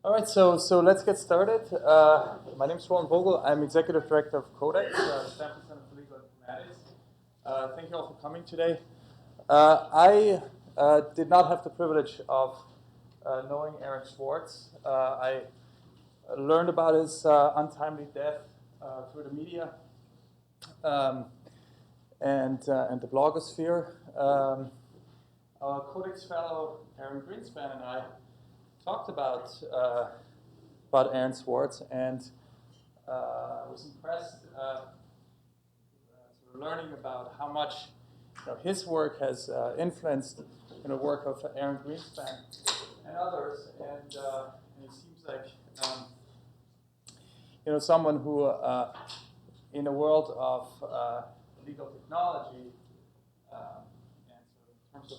All right, so let's get started. My name is Roland Vogel. I'm Executive Director of CodeX, Stanford Center for Legal Informatics. Thank you all for coming today. I did not have the privilege of knowing Aaron Swartz. I learned about his untimely death through the media and the blogosphere. Our CodeX fellow, Aaron Greenspan, and I talked about Aaron Swartz, and was impressed sort of learning about how much his work has influenced work of Aaron Greenspan and others. And it seems like someone who, in a world of legal technology, and so in terms of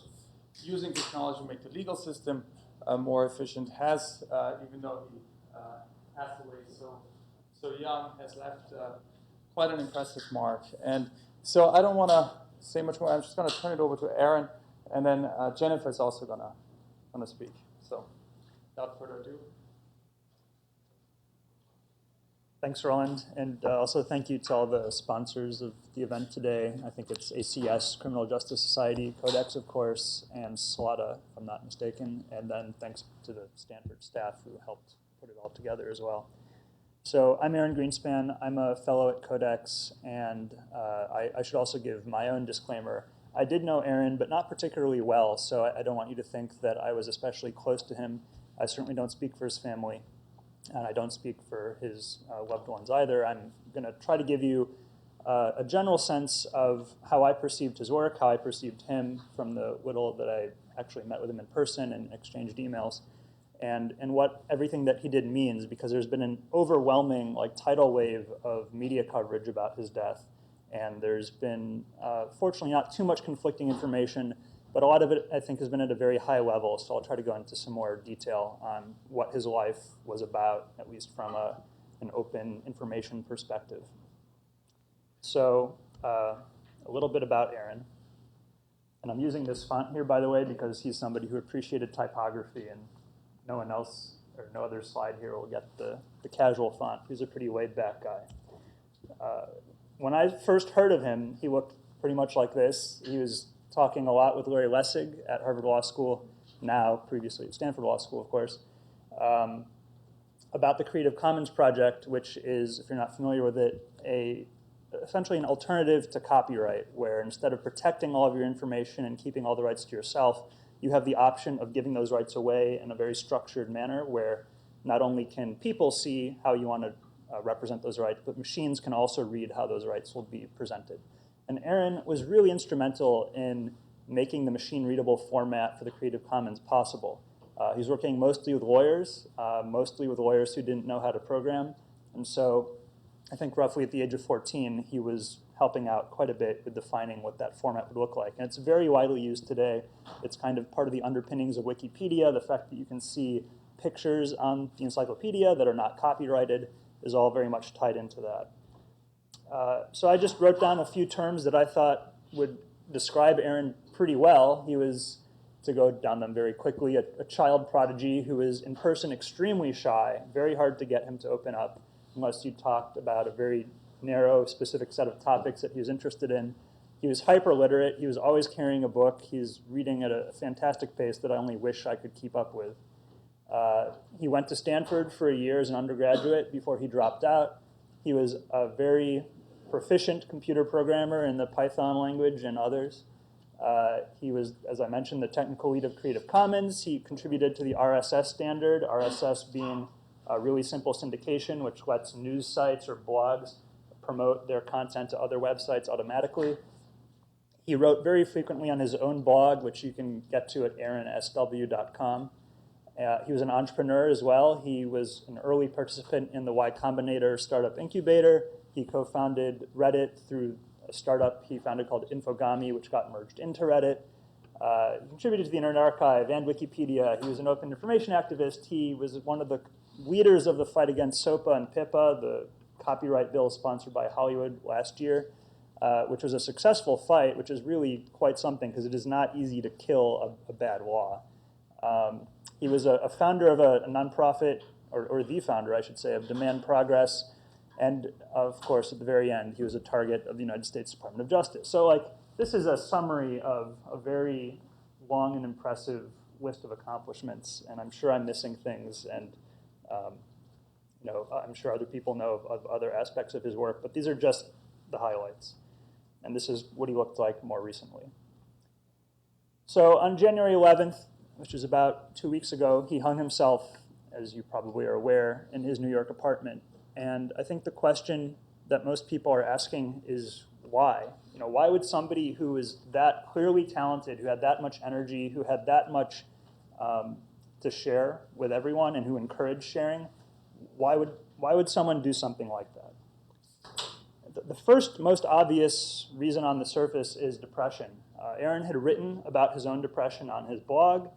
using technology to make the legal system more efficient, has, even though he passed away so young, has left quite an impressive mark. And so I don't want to say much more. I'm just going to turn it over to Aaron, and then Jennifer is also going to speak. So without further ado. Thanks, Roland, and also thank you to all the sponsors of the event today. I think it's ACS, Criminal Justice Society, CodeX, of course, and SLATA, if I'm not mistaken, and then thanks to the Stanford staff who helped put it all together as well. So I'm Aaron Greenspan. I'm a fellow at CodeX, and I should also give my own disclaimer. I did know Aaron, but not particularly well, so I don't want you to think that I was especially close to him. I certainly don't speak for his family, and I don't speak for his loved ones either. I'm going to try to give you a general sense of how I perceived his work, how I perceived him from the little that I actually met with him in person and exchanged emails, and what everything that he did means, because there's been an overwhelming tidal wave of media coverage about his death, and there's been, fortunately, not too much conflicting information, but a lot of it, I think, has been at a very high level, so I'll try to go into some more detail on what his life was about, at least from an open information perspective. So a little bit about Aaron. And I'm using this font here, by the way, because he's somebody who appreciated typography, and no one else, or no other slide here will get the casual font. He's a pretty laid-back guy. When I first heard of him, he looked pretty much like this. He was talking a lot with Larry Lessig at Harvard Law School, now previously at Stanford Law School, of course, about the Creative Commons project, which is, if you're not familiar with it, essentially an alternative to copyright, where instead of protecting all of your information and keeping all the rights to yourself, you have the option of giving those rights away in a very structured manner, where not only can people see how you want to represent those rights, but machines can also read how those rights will be presented. And Aaron was really instrumental in making the machine-readable format for the Creative Commons possible. He's working mostly with lawyers who didn't know how to program. And so I think roughly at the age of 14, he was helping out quite a bit with defining what that format would look like. And it's very widely used today. It's kind of part of the underpinnings of Wikipedia. The fact that you can see pictures on the encyclopedia that are not copyrighted is all very much tied into that. So I just wrote down a few terms that I thought would describe Aaron pretty well. He was, to go down them very quickly, a child prodigy who was in person extremely shy, very hard to get him to open up unless you talked about a very narrow, specific set of topics that he was interested in. He was hyper-literate. He was always carrying a book. He's reading at a fantastic pace that I only wish I could keep up with. He went to Stanford for a year as an undergraduate before he dropped out. He was a very proficient computer programmer in the Python language and others. He was, as I mentioned, the technical lead of Creative Commons. He contributed to the RSS standard, RSS being a really simple syndication, which lets news sites or blogs promote their content to other websites automatically. He wrote very frequently on his own blog, which you can get to at aaronsw.com. He was an entrepreneur as well. He was an early participant in the Y Combinator startup incubator. He co-founded Reddit through a startup he founded called Infogami, which got merged into Reddit. He contributed to the Internet Archive and Wikipedia. He was an open information activist. He was one of the leaders of the fight against SOPA and PIPA, the copyright bill sponsored by Hollywood last year, which was a successful fight, which is really quite something because it is not easy to kill a bad law. He was a founder of a nonprofit, or the founder, I should say, of Demand Progress. And of course, at the very end, he was a target of the United States Department of Justice. So like, this is a summary of a very long and impressive list of accomplishments. And I'm sure I'm missing things. And I'm sure other people know of other aspects of his work. But these are just the highlights. And this is what he looked like more recently. So on January 11th, which is about 2 weeks ago, he hung himself, as you probably are aware, in his New York apartment. And I think the question that most people are asking is why? Why would somebody who is that clearly talented, who had that much energy, who had that much to share with everyone and who encouraged sharing, why would someone do something like that? The first most obvious reason on the surface is depression. Aaron had written about his own depression on his blog.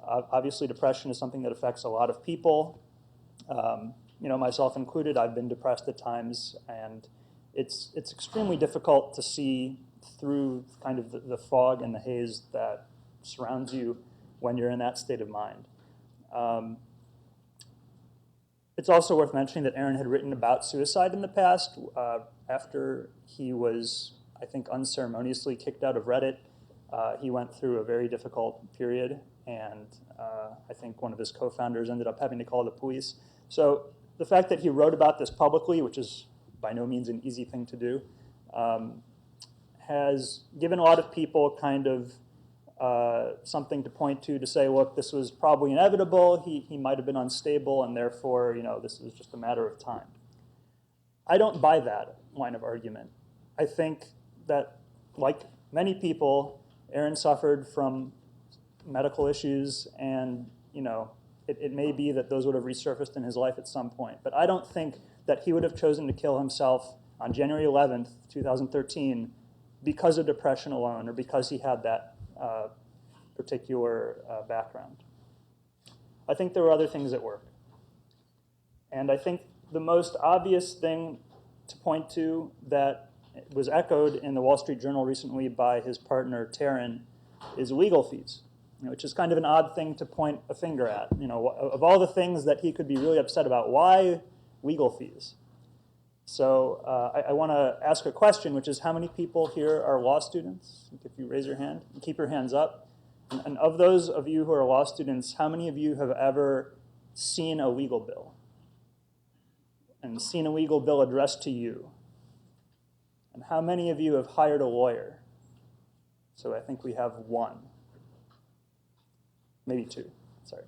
Obviously, depression is something that affects a lot of people. Myself included, I've been depressed at times, and it's extremely difficult to see through kind of the fog and the haze that surrounds you when you're in that state of mind. It's also worth mentioning that Aaron had written about suicide in the past after he was, I think, unceremoniously kicked out of Reddit. He went through a very difficult period, and I think one of his co-founders ended up having to call the police. So the fact that he wrote about this publicly, which is by no means an easy thing to do, has given a lot of people kind of something to point to say, look, this was probably inevitable. He might have been unstable, and therefore, this is just a matter of time. I don't buy that line of argument. I think that, like many people, Aaron suffered from medical issues, and it may be that those would have resurfaced in his life at some point. But I don't think that he would have chosen to kill himself on January 11th, 2013, because of depression alone or because he had that particular background. I think there were other things at work. And I think the most obvious thing to point to that was echoed in the Wall Street Journal recently by his partner, Taryn, is legal fees, which is kind of an odd thing to point a finger at. Of all the things that he could be really upset about, why legal fees? So I want to ask a question, which is how many people here are law students? If you raise your hand and keep your hands up. And of those of you who are law students, how many of you have ever seen a legal bill? And seen a legal bill addressed to you? And how many of you have hired a lawyer? So I think we have one. Maybe two, sorry.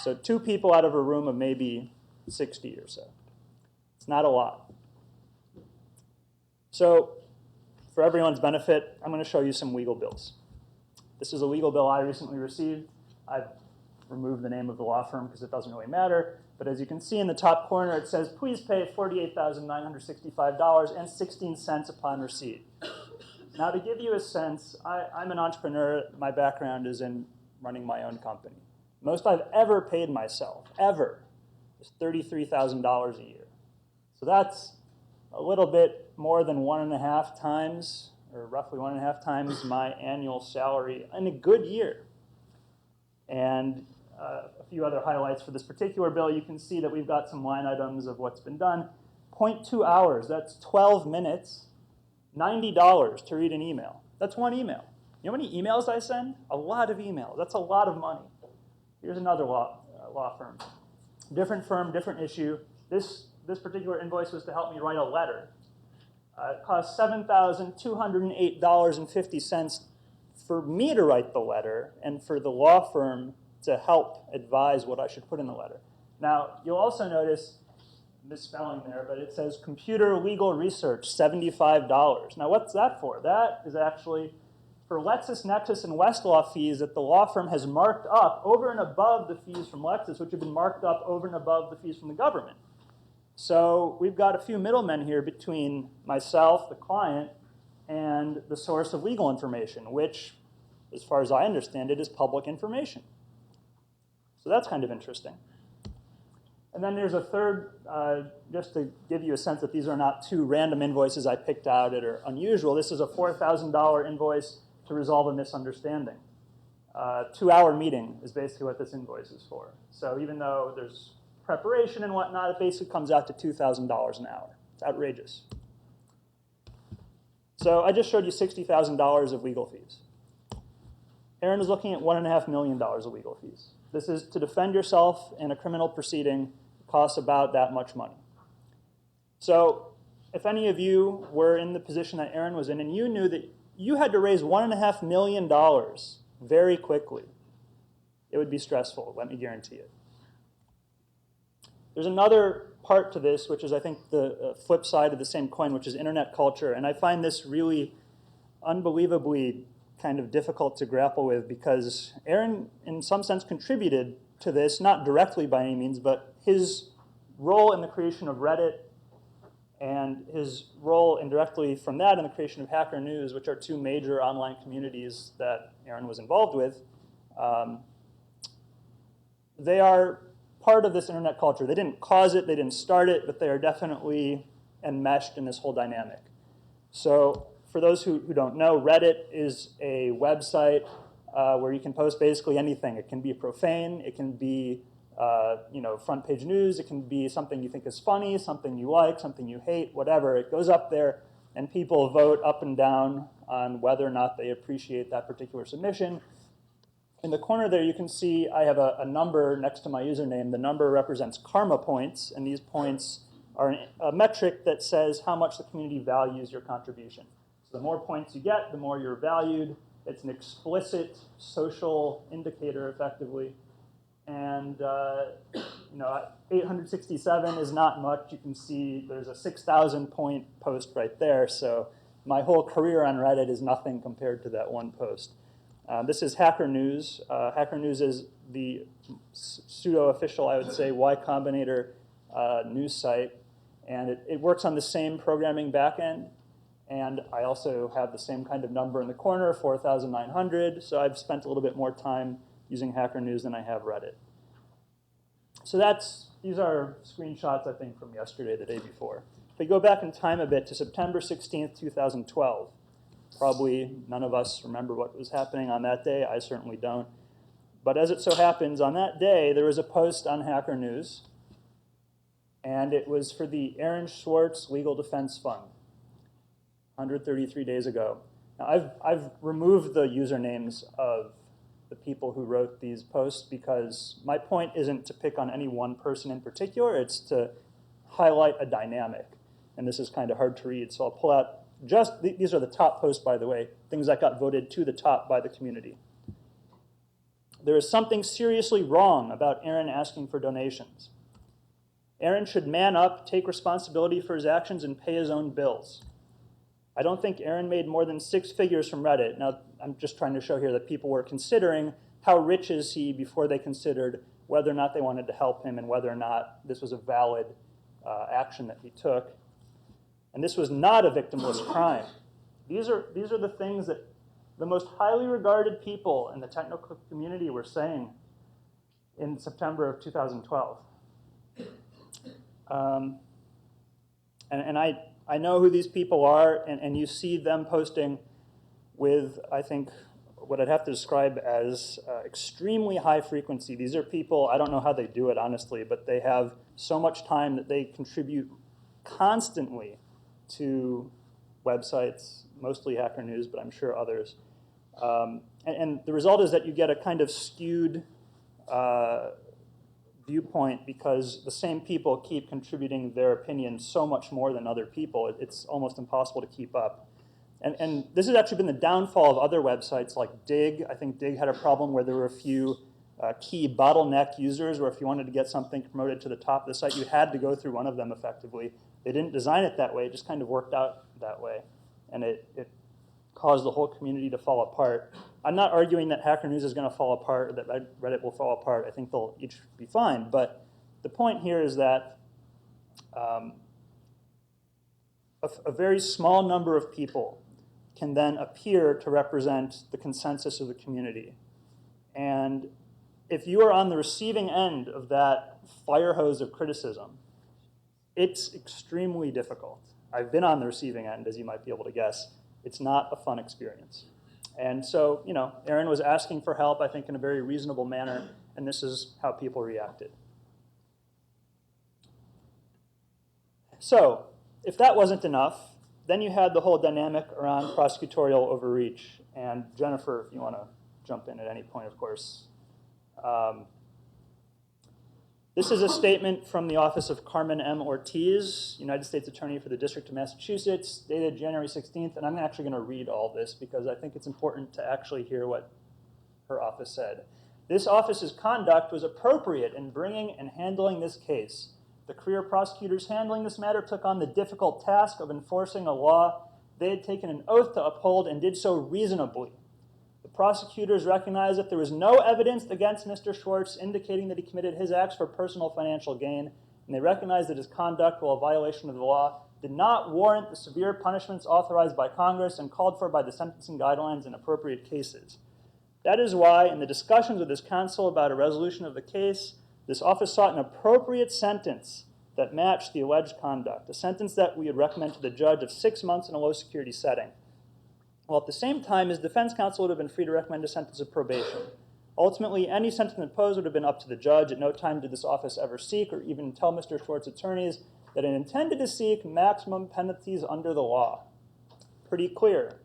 So 2 people out of a room of maybe 60 or so. It's not a lot. So for everyone's benefit, I'm going to show you some legal bills. This is a legal bill I recently received. I've removed the name of the law firm because it doesn't really matter. But as you can see in the top corner, it says, please pay $48,965.16 upon receipt. Now, to give you a sense, I'm an entrepreneur. My background is in running my own company. Most I've ever paid myself, ever, is $33,000 a year. So that's a little bit more than 1.5 times, or roughly 1.5 times my annual salary in a good year. And a few other highlights for this particular bill. You can see that we've got some line items of what's been done. 0.2 hours, that's 12 minutes, $90 to read an email. That's one email. You know how many emails I send? A lot of emails. That's a lot of money. Here's another law firm. Different firm, different issue. This particular invoice was to help me write a letter. It cost $7,208.50 for me to write the letter and for the law firm to help advise what I should put in the letter. Now, you'll also notice misspelling there, but it says computer legal research, $75. Now, what's that for? That is actually for LexisNexis and Westlaw fees that the law firm has marked up over and above the fees from Lexis, which have been marked up over and above the fees from the government. So we've got a few middlemen here between myself, the client, and the source of legal information, which, as far as I understand it, is public information. So that's kind of interesting. And then there's a third, just to give you a sense that these are not 2 random invoices I picked out that are unusual. This is a $4,000 invoice to resolve a misunderstanding. 2-hour meeting is basically what this invoice is for. So even though there's preparation and whatnot, it basically comes out to $2,000 an hour. It's outrageous. So I just showed you $60,000 of legal fees. Aaron is looking at $1.5 million of legal fees. This is to defend yourself in a criminal proceeding. It costs about that much money. So if any of you were in the position that Aaron was in and you knew that you had to raise $1.5 million very quickly, it would be stressful, let me guarantee it. There's another part to this, which is, I think, the flip side of the same coin, which is internet culture. And I find this really unbelievably kind of difficult to grapple with because Aaron, in some sense, contributed to this, not directly by any means, but his role in the creation of Reddit and his role indirectly from that in the creation of Hacker News, which are two major online communities that Aaron was involved with, they are part of this internet culture. They didn't cause it, they didn't start it, but they are definitely enmeshed in this whole dynamic. So for those who don't know, Reddit is a website where you can post basically anything. It can be profane, it can be front page news, it can be something you think is funny, something you like, something you hate, whatever. It goes up there and people vote up and down on whether or not they appreciate that particular submission. In the corner there, you can see I have a number next to my username. The number represents karma points, and these points are a metric that says how much the community values your contribution. So the more points you get, the more you're valued. It's an explicit social indicator, effectively. And 867 is not much. You can see there's a 6,000 point post right there. So my whole career on Reddit is nothing compared to that one post. This is Hacker News. Hacker News is the pseudo-official, I would say, Y Combinator news site. And it works on the same programming backend. And I also have the same kind of number in the corner, 4,900. So I've spent a little bit more time using Hacker News than I have Reddit. So these are screenshots, I think, from yesterday, the day before. If we go back in time a bit to September 16th, 2012, probably none of us remember what was happening on that day. I certainly don't. But as it so happens, on that day, there was a post on Hacker News, and it was for the Aaron Swartz Legal Defense Fund, 133 days ago. Now, I've removed the usernames of the people who wrote these posts because my point isn't to pick on any one person in particular. It's to highlight a dynamic. And this is kind of hard to read, so I'll pull out these are the top posts, by the way, things that got voted to the top by the community. There is something seriously wrong about Aaron asking for donations. Aaron should man up, take responsibility for his actions, and pay his own bills. I don't think Aaron made more than 6 figures from Reddit. Now, I'm just trying to show here that people were considering how rich is he before they considered whether or not they wanted to help him and whether or not this was a valid action that he took. And this was not a victimless crime. These are the things that the most highly regarded people in the technical community were saying in September of 2012. And I know who these people are, and you see them posting with, I think, what I'd have to describe as extremely high frequency. These are people, I don't know how they do it, honestly, but they have so much time that they contribute constantly to websites, mostly Hacker News, but I'm sure others. And the result is that you get a kind of skewed viewpoint because the same people keep contributing their opinion so much more than other people. It's almost impossible to keep up. And this has actually been the downfall of other websites like Dig. I think Dig had a problem where there were a few key bottleneck users where if you wanted to get something promoted to the top of the site, you had to go through one of them effectively. They didn't design it that way. It just kind of worked out that way. And it caused the whole community to fall apart. I'm not arguing that Hacker News is going to fall apart or that Reddit will fall apart. I think they'll each be fine. But the point here is that a very small number of people can then appear to represent the consensus of the community. And if you are on the receiving end of that fire hose of criticism, it's extremely difficult. I've been on the receiving end, as you might be able to guess. It's not a fun experience. And so, Aaron was asking for help, I think, in a very reasonable manner, and this is how people reacted. So, if that wasn't enough, then you had the whole dynamic around prosecutorial overreach. And Jennifer, if you want to jump in at any point, of course. This is a statement from the office of Carmen M. Ortiz, United States Attorney for the District of Massachusetts, dated January 16th. And I'm actually going to read all this because I think it's important to actually hear what her office said. This office's conduct was appropriate in bringing and handling this case. The career prosecutors handling this matter took on the difficult task of enforcing a law they had taken an oath to uphold and did so reasonably. The prosecutors recognized that there was no evidence against Mr. Swartz indicating that he committed his acts for personal financial gain, and they recognized that his conduct, while a violation of the law, did not warrant the severe punishments authorized by Congress and called for by the sentencing guidelines in appropriate cases. That is why, in the discussions with his counsel about a resolution of the case, this office sought an appropriate sentence that matched the alleged conduct, a sentence that we would recommend to the judge of 6 months in a low-security setting. While at the same time, his defense counsel would have been free to recommend a sentence of probation. Ultimately, any sentence imposed would have been up to the judge. At no time did this office ever seek or even tell Mr. Schwartz's attorneys that it intended to seek maximum penalties under the law. Pretty clear.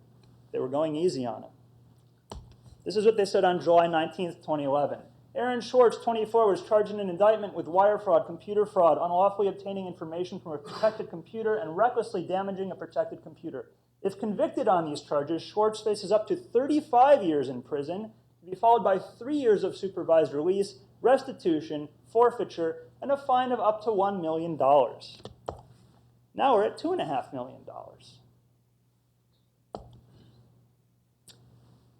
They were going easy on him. This is what they said on July 19th, 2011. Aaron Swartz, 24, was charged in an indictment with wire fraud, computer fraud, unlawfully obtaining information from a protected computer, and recklessly damaging a protected computer. If convicted on these charges, Swartz faces up to 35 years in prison, to be followed by 3 years of supervised release, restitution, forfeiture, and a fine of up to $1 million. Now we're at $2.5 million.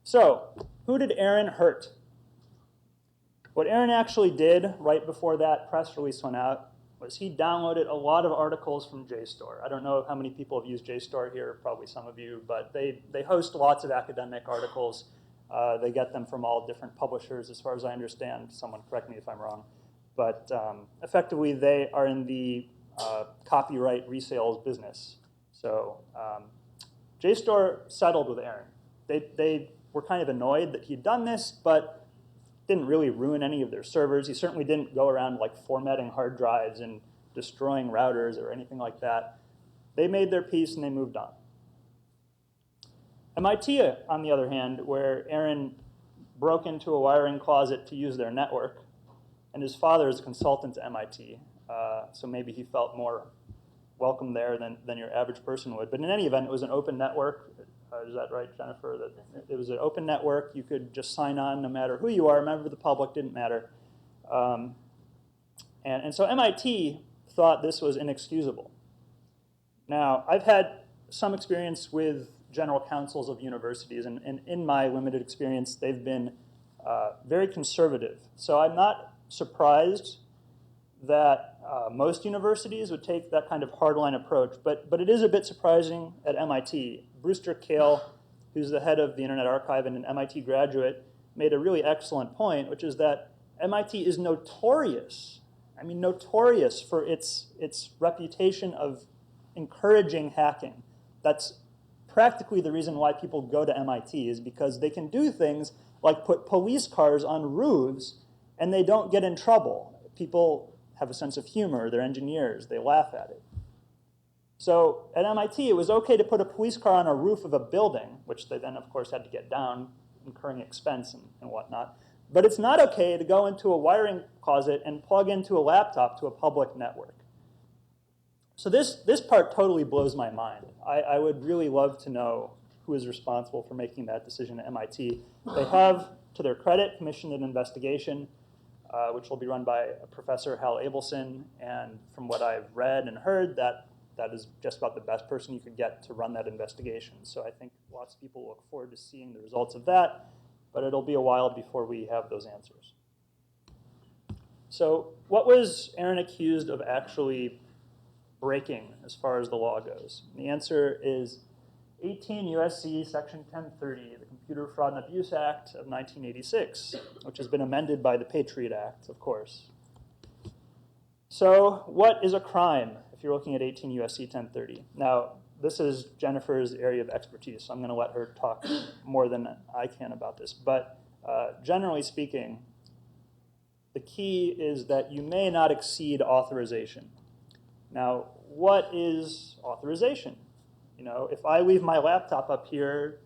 So, who did Aaron hurt? What Aaron actually did right before that press release went out was he downloaded a lot of articles from JSTOR. I don't know how many people have used JSTOR here, probably some of you, but they host lots of academic articles. They get them from all different publishers, as far as I understand. Someone correct me if I'm wrong. But effectively, they are in the copyright resales business. So JSTOR settled with Aaron. They were kind of annoyed that he'd done this, but didn't really ruin any of their servers. He certainly didn't go around like formatting hard drives and destroying routers or anything like that. They made their peace and they moved on. MIT, on the other hand, where Aaron broke into a wiring closet to use their network, and his father is a consultant to MIT, so maybe he felt more welcome there than your average person would. But in any event, it was an open network. Is that right, Jennifer? That it was an open network. You could just sign on no matter who you are. A member of the public, didn't matter. And so MIT thought this was inexcusable. Now, I've had some experience with general counsels of universities, and in my limited experience, they've been very conservative. So I'm not surprised that most universities would take that kind of hardline approach, but it is a bit surprising at MIT. Brewster Kahle, who's the head of the Internet Archive and an MIT graduate, made a really excellent point, which is that MIT is notorious for its reputation of encouraging hacking. That's practically the reason why people go to MIT, is because they can do things like put police cars on roofs and they don't get in trouble. People have a sense of humor, they're engineers, they laugh at it. So at MIT, it was okay to put a police car on a roof of a building, which they then, of course, had to get down, incurring expense and whatnot. But it's not okay to go into a wiring closet and plug into a laptop to a public network. So this part totally blows my mind. I would really love to know who is responsible for making that decision at MIT. They have, to their credit, commissioned an investigation, which will be run by Professor Hal Abelson. And from what I've read and heard, that is just about the best person you could get to run that investigation. So I think lots of people look forward to seeing the results of that, but it'll be a while before we have those answers. So what was Aaron accused of actually breaking as far as the law goes? And the answer is 18 U.S.C. Section 1030, the Computer Fraud and Abuse Act of 1986, which has been amended by the Patriot Act, of course. So what is a crime if you're looking at 18 U.S.C. 1030? Now, this is Jennifer's area of expertise, so I'm going to let her talk more than I can about this. But generally speaking, the key is that you may not exceed authorization. Now, what is authorization? You know, if I leave my laptop up here,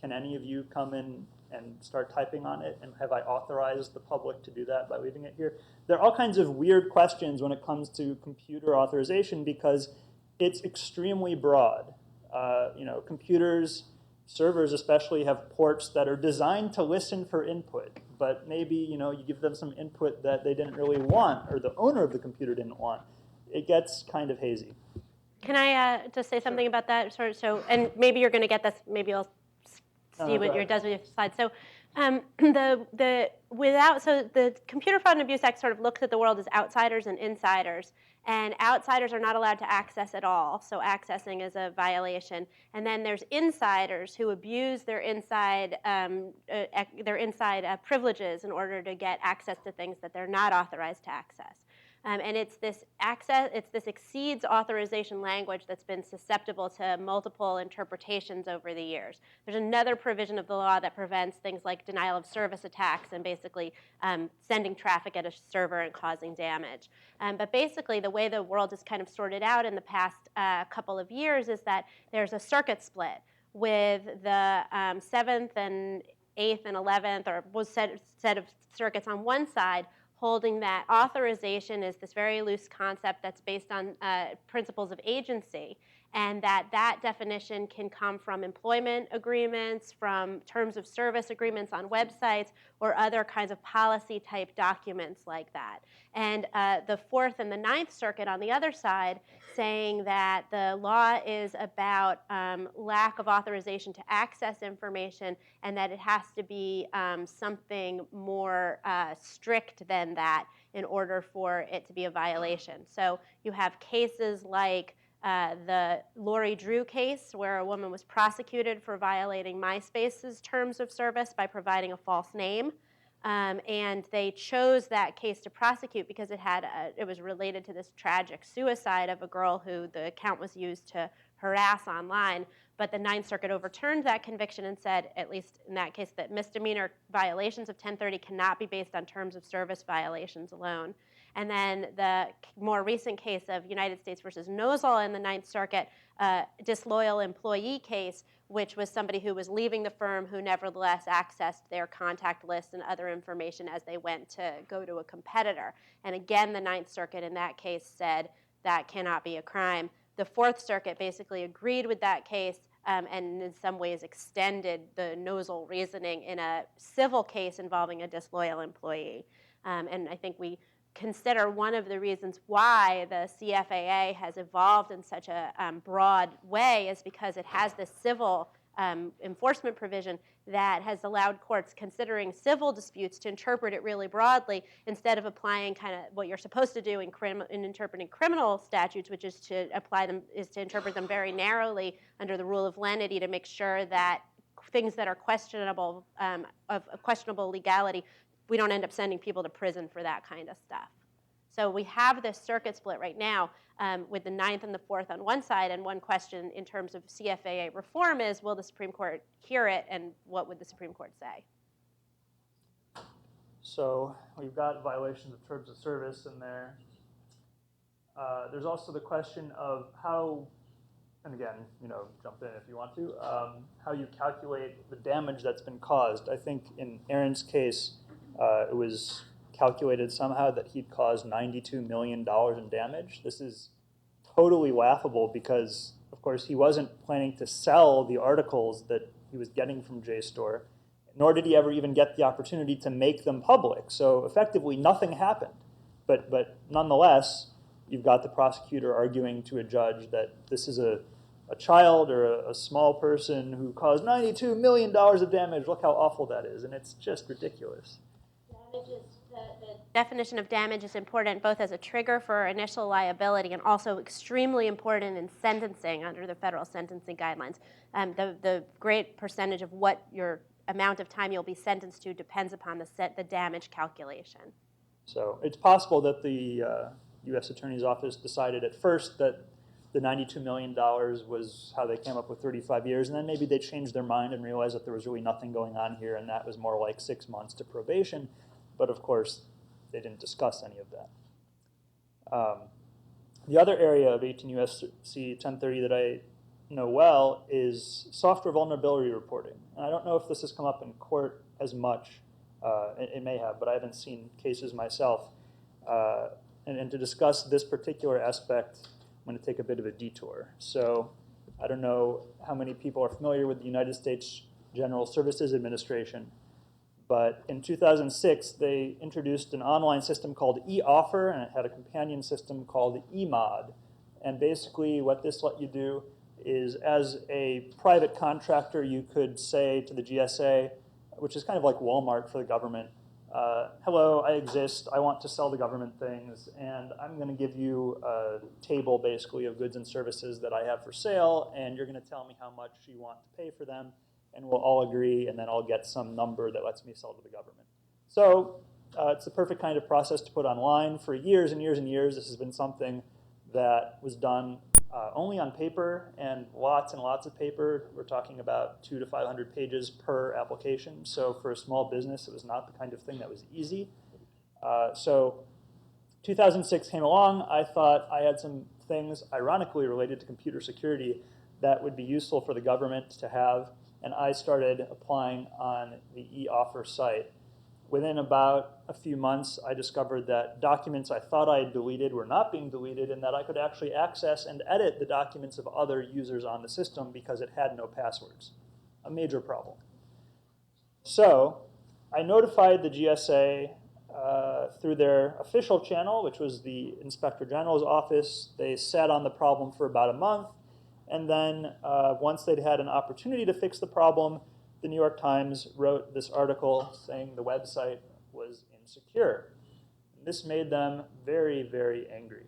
can any of you come in and start typing on it? And have I authorized the public to do that by leaving it here? There are all kinds of weird questions when it comes to computer authorization because it's extremely broad. You know, computers, servers especially, have ports that are designed to listen for input, but maybe, you know, you give them some input that they didn't really want or the owner of the computer didn't want. It gets kind of hazy. Can I just say something about that? So, and maybe you're going to get this. Maybe I'll see what your does with your slides. So, the Computer Fraud and Abuse Act sort of looks at the world as outsiders and insiders, and outsiders are not allowed to access at all. So accessing is a violation. And then there's insiders who abuse their inside privileges in order to get access to things that they're not authorized to access. And it's this exceeds authorization language that's been susceptible to multiple interpretations over the years. There's another provision of the law that prevents things like denial of service attacks and basically sending traffic at a server and causing damage. But basically, the way the world is kind of sorted out in the past couple of years is that there's a circuit split with the 7th and 8th and 11th, or was set of circuits on one side, holding that authorization is this very loose concept that's based on principles of agency, and that definition can come from employment agreements, from terms of service agreements on websites, or other kinds of policy-type documents like that. And the 4th and the 9th Circuit on the other side saying that the law is about lack of authorization to access information and that it has to be something more strict than that in order for it to be a violation. So you have cases like the Lori Drew case, where a woman was prosecuted for violating MySpace's terms of service by providing a false name. And they chose that case to prosecute because it was related to this tragic suicide of a girl who the account was used to harass online. But the 9th Circuit overturned that conviction and said, at least in that case, that misdemeanor violations of 1030 cannot be based on terms of service violations alone. And then the more recent case of United States versus Nozal in the 9th Circuit, disloyal employee case, which was somebody who was leaving the firm who nevertheless accessed their contact list and other information as they went to go to a competitor. And again, the 9th Circuit in that case said that cannot be a crime. The 4th Circuit basically agreed with that case and in some ways extended the Nozal reasoning in a civil case involving a disloyal employee. And I think we consider one of the reasons why the CFAA has evolved in such a broad way is because it has this civil enforcement provision that has allowed courts considering civil disputes to interpret it really broadly instead of applying kind of what you're supposed to do in interpreting criminal statutes, which is to interpret them very narrowly under the rule of lenity to make sure that things that are questionable, of questionable legality, we don't end up sending people to prison for that kind of stuff. So we have this circuit split right now with the 9th and the 4th on one side, and one question in terms of CFAA reform is, will the Supreme Court hear it, and what would the Supreme Court say? So we've got violations of terms of service in there. There's also the question of how, and again, you know, jump in if you want to, how you calculate the damage that's been caused. I think in Aaron's case, it was calculated somehow that he'd caused $92 million in damage. This is totally laughable because, of course, he wasn't planning to sell the articles that he was getting from JSTOR, nor did he ever even get the opportunity to make them public. So effectively, nothing happened. But nonetheless, you've got the prosecutor arguing to a judge that this is a child or a small person who caused $92 million of damage. Look how awful that is. And it's just ridiculous. The definition of damage is important both as a trigger for initial liability and also extremely important in sentencing under the federal sentencing guidelines. The great percentage of what your amount of time you'll be sentenced to depends upon the damage calculation. So it's possible that the U.S. Attorney's Office decided at first that the $92 million was how they came up with 35 years, and then maybe they changed their mind and realized that there was really nothing going on here, and that was more like 6 months to probation. But of course, they didn't discuss any of that. The other area of 18 U.S.C. 1030 that I know well is software vulnerability reporting. And I don't know if this has come up in court as much. It may have, but I haven't seen cases myself. And to discuss this particular aspect, I'm going to take a bit of a detour. So I don't know how many people are familiar with the United States General Services Administration, but in 2006, they introduced an online system called eOffer, and it had a companion system called eMod. And basically what this let you do is, as a private contractor, you could say to the GSA, which is kind of like Walmart for the government, hello, I exist, I want to sell the government things, and I'm going to give you a table, basically, of goods and services that I have for sale, and you're going to tell me how much you want to pay for them, and we'll all agree, and then I'll get some number that lets me sell to the government. So it's the perfect kind of process to put online. For years and years and years, this has been something that was done only on paper, and lots of paper. We're talking about 200 to 500 pages per application. So for a small business, it was not the kind of thing that was easy. So 2006 came along. I thought I had some things, ironically related to computer security, that would be useful for the government to have. And I started applying on the eOffer site. Within about a few months, I discovered that documents I thought I had deleted were not being deleted, and that I could actually access and edit the documents of other users on the system because it had no passwords. A major problem. So I notified the GSA through their official channel, which was the Inspector General's office. They sat on the problem for about a month, and then once they'd had an opportunity to fix the problem, the New York Times wrote this article saying the website was insecure. And this made them very, very angry.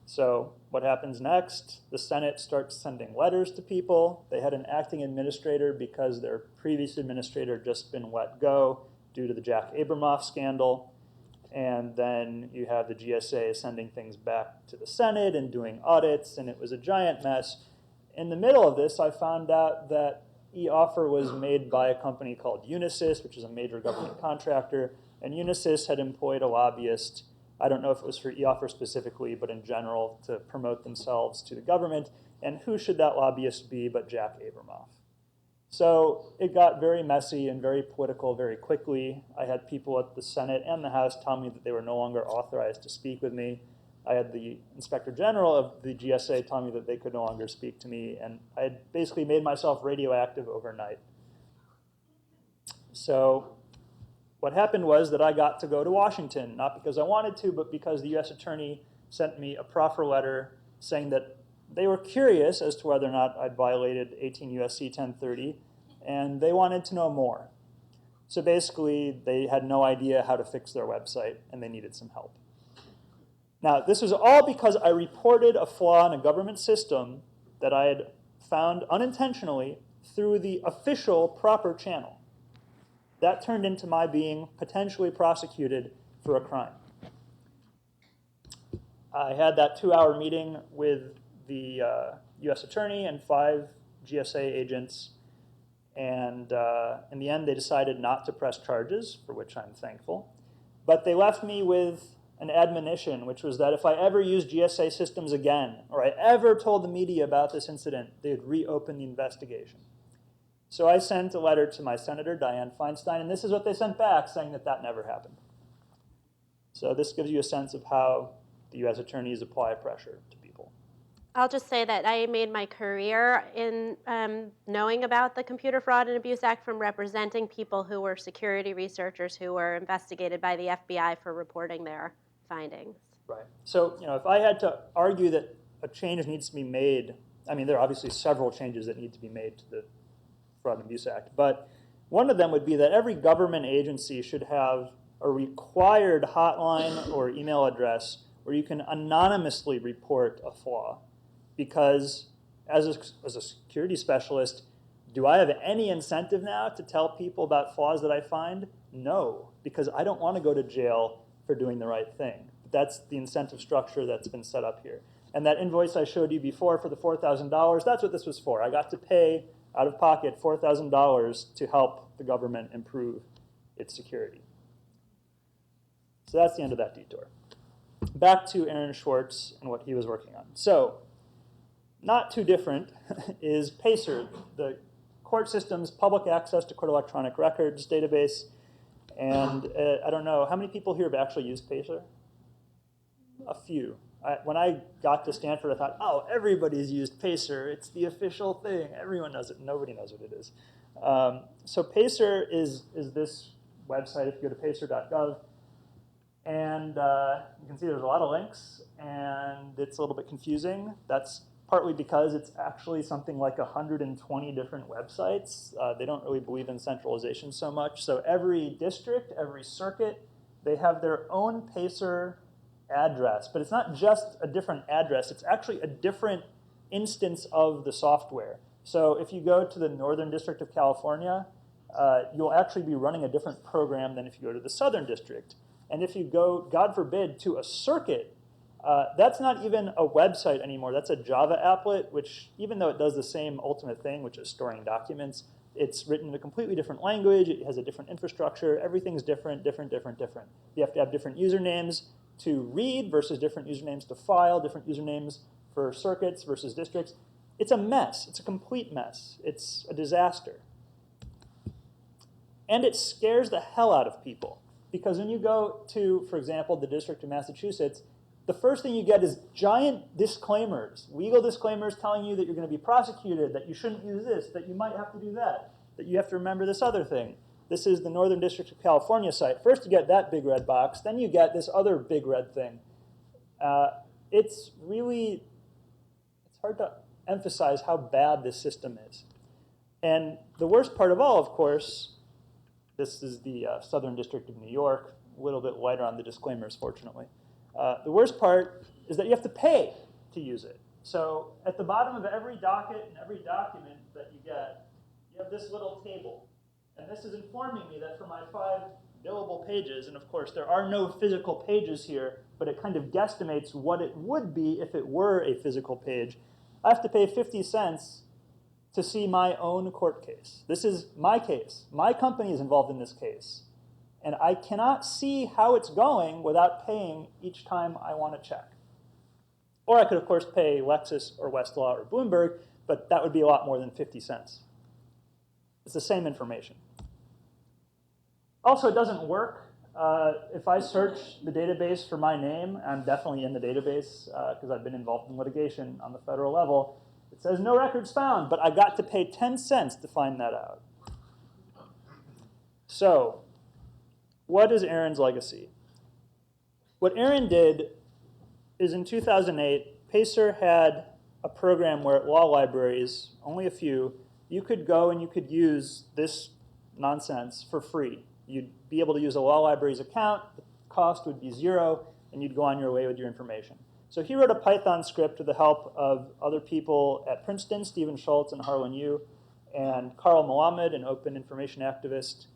So what happens next? The Senate starts sending letters to people. They had an acting administrator because their previous administrator had just been let go due to the Jack Abramoff scandal. And then you have the GSA sending things back to the Senate and doing audits, and it was a giant mess. In the middle of this, I found out that eOffer was made by a company called Unisys, which is a major government contractor, and Unisys had employed a lobbyist, I don't know if it was for eOffer specifically, but in general, to promote themselves to the government. And who should that lobbyist be but Jack Abramoff? So it got very messy and very political very quickly. I had people at the Senate and the House tell me that they were no longer authorized to speak with me. I had the Inspector General of the GSA tell me that they could no longer speak to me, and I had basically made myself radioactive overnight. So what happened was that I got to go to Washington, not because I wanted to, but because the US Attorney sent me a proffer letter saying that they were curious as to whether or not I'd violated 18 U.S.C. 1030, and they wanted to know more. So basically, they had no idea how to fix their website, and they needed some help. Now, this was all because I reported a flaw in a government system that I had found unintentionally through the official proper channel. That turned into my being potentially prosecuted for a crime. I had that 2-hour meeting with the U.S. Attorney and 5 GSA agents, and in the end, they decided not to press charges, for which I'm thankful. But they left me with an admonition, which was that if I ever used GSA systems again, or I ever told the media about this incident, they'd reopen the investigation. So I sent a letter to my senator, Dianne Feinstein, and this is what they sent back, saying that that never happened. So this gives you a sense of how the U.S. attorneys apply pressure to people. I'll just say that I made my career in knowing about the Computer Fraud and Abuse Act from representing people who were security researchers who were investigated by the FBI for reporting their findings. Right. So, if I had to argue that a change needs to be made, I mean, there are obviously several changes that need to be made to the Fraud and Abuse Act, but one of them would be that every government agency should have a required hotline or email address where you can anonymously report a flaw. Because as a security specialist, do I have any incentive now to tell people about flaws that I find? No, because I don't want to go to jail for doing the right thing. That's the incentive structure that's been set up here. And that invoice I showed you before for the $4,000, that's what this was for. I got to pay out of pocket $4,000 to help the government improve its security. So that's the end of that detour. Back to Aaron Swartz and what he was working on. So, not too different is PACER, the court system's public access to court electronic records database. And I don't know, how many people here have actually used PACER? A few. When I got to Stanford, I thought, oh, everybody's used PACER. It's the official thing. Everyone knows it. Nobody knows what it is. So PACER is this website if you go to pacer.gov. And you can see there's a lot of links, and it's a little bit confusing. That's partly because it's actually something like 120 different websites. They don't really believe in centralization so much. So every district, every circuit, they have their own PACER address. But it's not just a different address. It's actually a different instance of the software. So if you go to the Northern District of California, you'll actually be running a different program than if you go to the Southern District. And if you go, God forbid, to a circuit, that's not even a website anymore. That's a Java applet, which even though it does the same ultimate thing, which is storing documents, it's written in a completely different language. It has a different infrastructure. Everything's different. You have to have different usernames to read versus different usernames to file, different usernames for circuits versus districts. It's a mess. It's a complete mess. It's a disaster. And it scares the hell out of people. Because when you go to, for example, the District of Massachusetts, the first thing you get is giant disclaimers, legal disclaimers telling you that you're going to be prosecuted, that you shouldn't use this, that you might have to do that you have to remember this other thing. This is the Northern District of California site. First you get that big red box, then you get this other big red thing. It's hard to emphasize how bad this system is. And the worst part of all, of course, this is the Southern District of New York, a little bit lighter on the disclaimers, fortunately. The worst part is that you have to pay to use it. So at the bottom of every docket and every document that you get, you have this little table. And this is informing me that for my 5 billable pages, and of course there are no physical pages here, but it kind of guesstimates what it would be if it were a physical page, I have to pay 50 cents to see my own court case. This is my case. My company is involved in this case. And I cannot see how it's going without paying each time I want to check. Or I could, of course, pay Lexis or Westlaw or Bloomberg, but that would be a lot more than 50 cents. It's the same information. Also, it doesn't work. If I search the database for my name, I'm definitely in the database because I've been involved in litigation on the federal level. It says no records found, but I got to pay 10 cents to find that out. So, what is Aaron's legacy? What Aaron did is in 2008, PACER had a program where at law libraries, only a few, you could go and you could use this nonsense for free. You'd be able to use a law library's account, the cost would be 0, and you'd go on your way with your information. So he wrote a Python script with the help of other people at Princeton, Stephen Schultz and Harlan Yu, and Carl Malamed, an open information activist.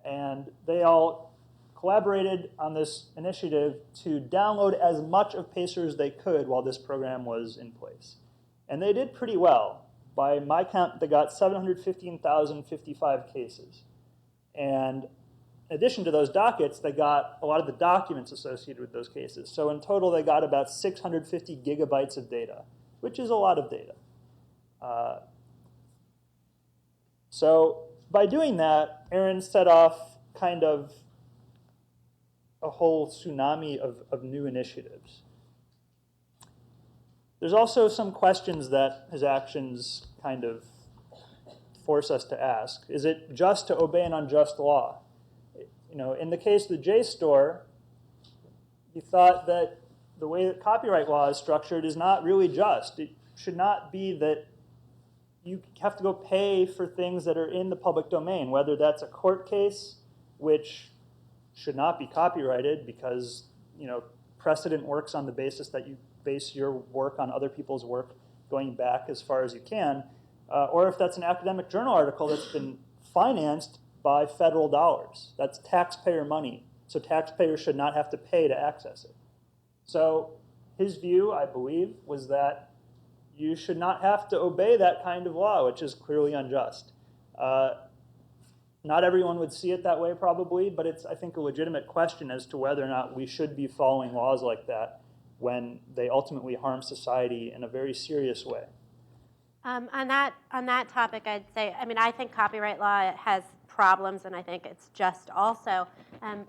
And they all collaborated on this initiative to download as much of PACER as they could while this program was in place. And they did pretty well. By my count, they got 715,055 cases. And in addition to those dockets, they got a lot of the documents associated with those cases. So in total, they got about 650 gigabytes of data, which is a lot of data. So by doing that, Aaron set off kind of a whole tsunami of new initiatives. There's also some questions that his actions kind of force us to ask. Is it just to obey an unjust law? You know, in the case of the JSTOR, you thought that the way that copyright law is structured is not really just. It should not be that you have to go pay for things that are in the public domain, whether that's a court case, which should not be copyrighted because, you know, precedent works on the basis that you base your work on other people's work going back as far as you can, or if that's an academic journal article that's been financed by federal dollars. That's taxpayer money, so taxpayers should not have to pay to access it. So his view, I believe, was that you should not have to obey that kind of law, which is clearly unjust. Not everyone would see it that way, probably, but it's, I think, a legitimate question as to whether or not we should be following laws like that when they ultimately harm society in a very serious way. On that topic, I'd say, I mean, I think copyright law has problems, and I think it's just also.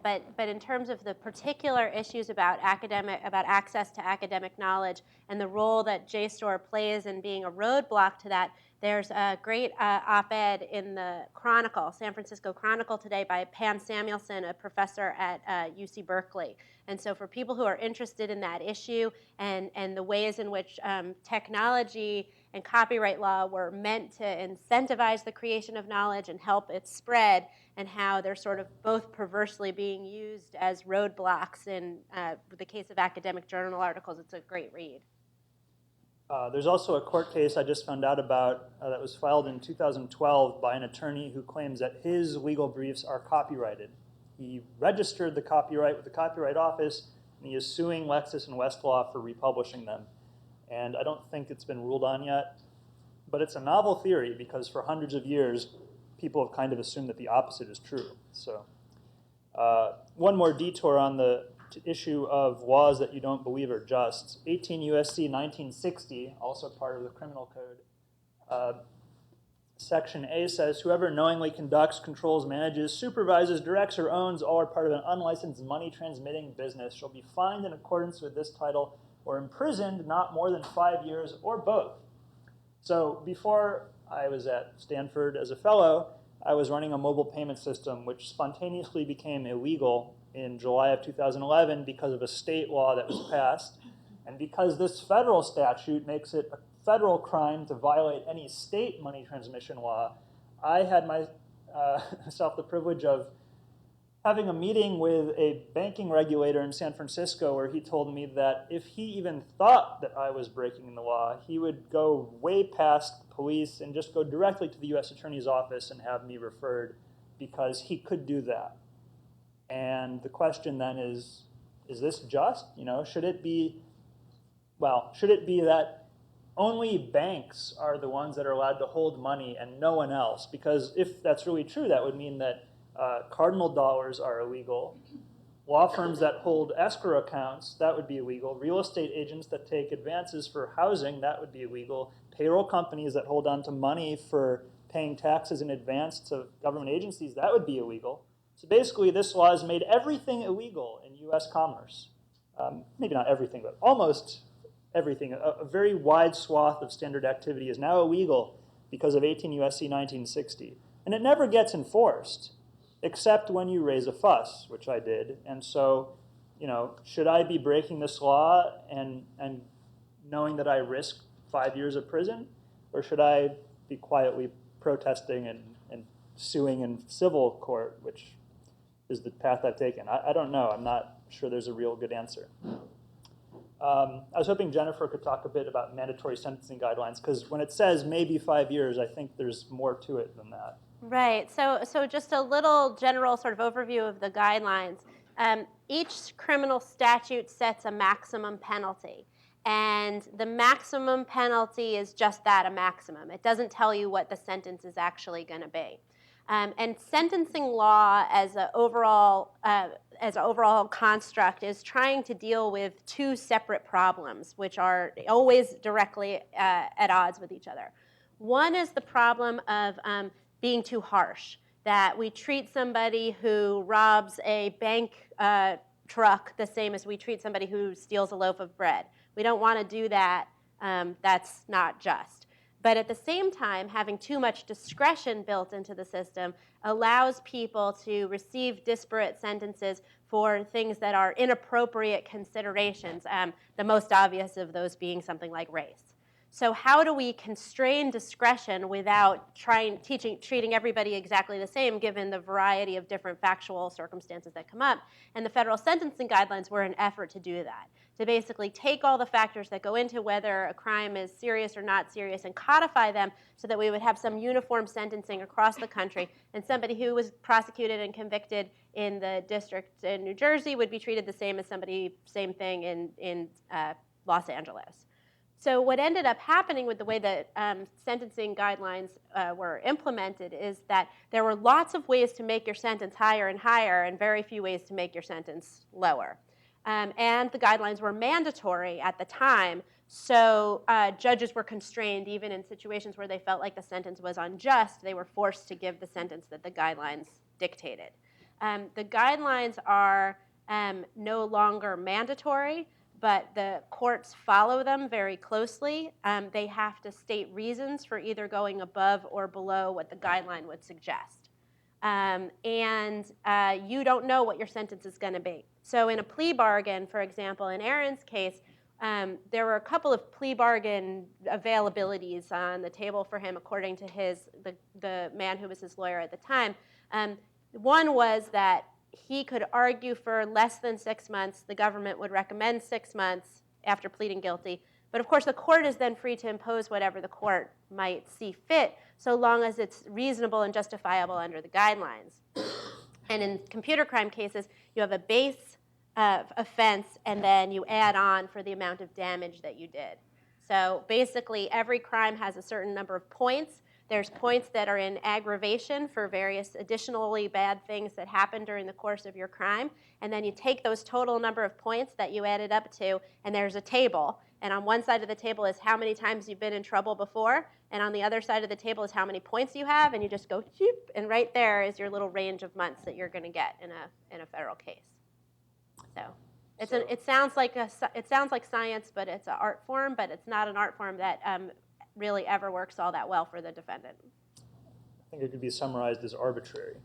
But in terms of the particular issues about access to academic knowledge and the role that JSTOR plays in being a roadblock to that, there's a great op-ed in the Chronicle, San Francisco Chronicle today, by Pam Samuelson, a professor at UC Berkeley. And so for people who are interested in that issue and the ways in which technology and copyright law were meant to incentivize the creation of knowledge and help it spread, and how they're sort of both perversely being used as roadblocks in the case of academic journal articles, it's a great read. There's also a court case I just found out about that was filed in 2012 by an attorney who claims that his legal briefs are copyrighted. He registered the copyright with the Copyright Office, and he is suing Lexis and Westlaw for republishing them. And I don't think it's been ruled on yet, but it's a novel theory because for hundreds of years, people have kind of assumed that the opposite is true. So one more detour on the issue of laws that you don't believe are just. 18 U.S.C. 1960, also part of the criminal code, Section A says, whoever knowingly conducts, controls, manages, supervises, directs, or owns all or part of an unlicensed money-transmitting business shall be fined in accordance with this title or imprisoned not more than 5 years or both. So before I was at Stanford as a fellow, I was running a mobile payment system which spontaneously became illegal in July of 2011 because of a state law that was passed. And because this federal statute makes it a federal crime to violate any state money transmission law, I had myself the privilege of having a meeting with a banking regulator in San Francisco where he told me that if he even thought that I was breaking the law, he would go way past police and just go directly to the U.S. Attorney's Office and have me referred because he could do that. And the question then is this just? You know, should it be that only banks are the ones that are allowed to hold money and no one else? Because if that's really true, that would mean that cardinal dollars are illegal. Law firms that hold escrow accounts, that would be illegal. Real estate agents that take advances for housing, that would be illegal. Payroll companies that hold on to money for paying taxes in advance to government agencies, that would be illegal. So basically, this law has made everything illegal in U.S. commerce. Maybe not everything, but almost everything. A very wide swath of standard activity is now illegal because of 18 U.S.C. 1960. And it never gets enforced, except when you raise a fuss, which I did. And so, you know, should I be breaking this law and knowing that I risk 5 years of prison? Or should I be quietly protesting and suing in civil court, which is the path I've taken? I don't know. I'm not sure there's a real good answer. I was hoping Jennifer could talk a bit about mandatory sentencing guidelines, because when it says maybe 5 years, I think there's more to it than that. Right. So just a little general sort of overview of the guidelines. Each criminal statute sets a maximum penalty. And the maximum penalty is just that, a maximum. It doesn't tell you what the sentence is actually going to be. And sentencing law as an overall construct is trying to deal with two separate problems, which are always directly at odds with each other. One is the problem of being too harsh, that we treat somebody who robs a bank truck the same as we treat somebody who steals a loaf of bread. We don't want to do that. That's not just. But at the same time, having too much discretion built into the system allows people to receive disparate sentences for things that are inappropriate considerations, the most obvious of those being something like race. So how do we constrain discretion without treating everybody exactly the same, given the variety of different factual circumstances that come up? And the federal sentencing guidelines were an effort to do that, to basically take all the factors that go into whether a crime is serious or not serious and codify them so that we would have some uniform sentencing across the country, and somebody who was prosecuted and convicted in the district in New Jersey would be treated the same as somebody, same thing in Los Angeles. So what ended up happening with the way that sentencing guidelines were implemented is that there were lots of ways to make your sentence higher and higher and very few ways to make your sentence lower. And the guidelines were mandatory at the time, so judges were constrained even in situations where they felt like the sentence was unjust. They were forced to give the sentence that the guidelines dictated. The guidelines are no longer mandatory, but the courts follow them very closely. They have to state reasons for either going above or below what the guideline would suggest. And you don't know what your sentence is going to be. So in a plea bargain, for example, in Aaron's case, there were a couple of plea bargain availabilities on the table for him, according to the man who was his lawyer at the time. One was that he could argue for less than 6 months. The government would recommend 6 months after pleading guilty. But of course, the court is then free to impose whatever the court might see fit, so long as it's reasonable and justifiable under the guidelines. And in computer crime cases, you have a base offense, and then you add on for the amount of damage that you did. So basically, every crime has a certain number of points. There's points that are in aggravation for various additionally bad things that happen during the course of your crime. And then you take those total number of points that you added up to, and there's a table. And on one side of the table is how many times you've been in trouble before, and on the other side of the table is how many points you have, and you just go, choop, and right there is your little range of months that you're going to get in a federal case. So it sounds like science, but it's an art form, but it's not an art form that really ever works all that well for the defendant. I think it could be summarized as arbitrary.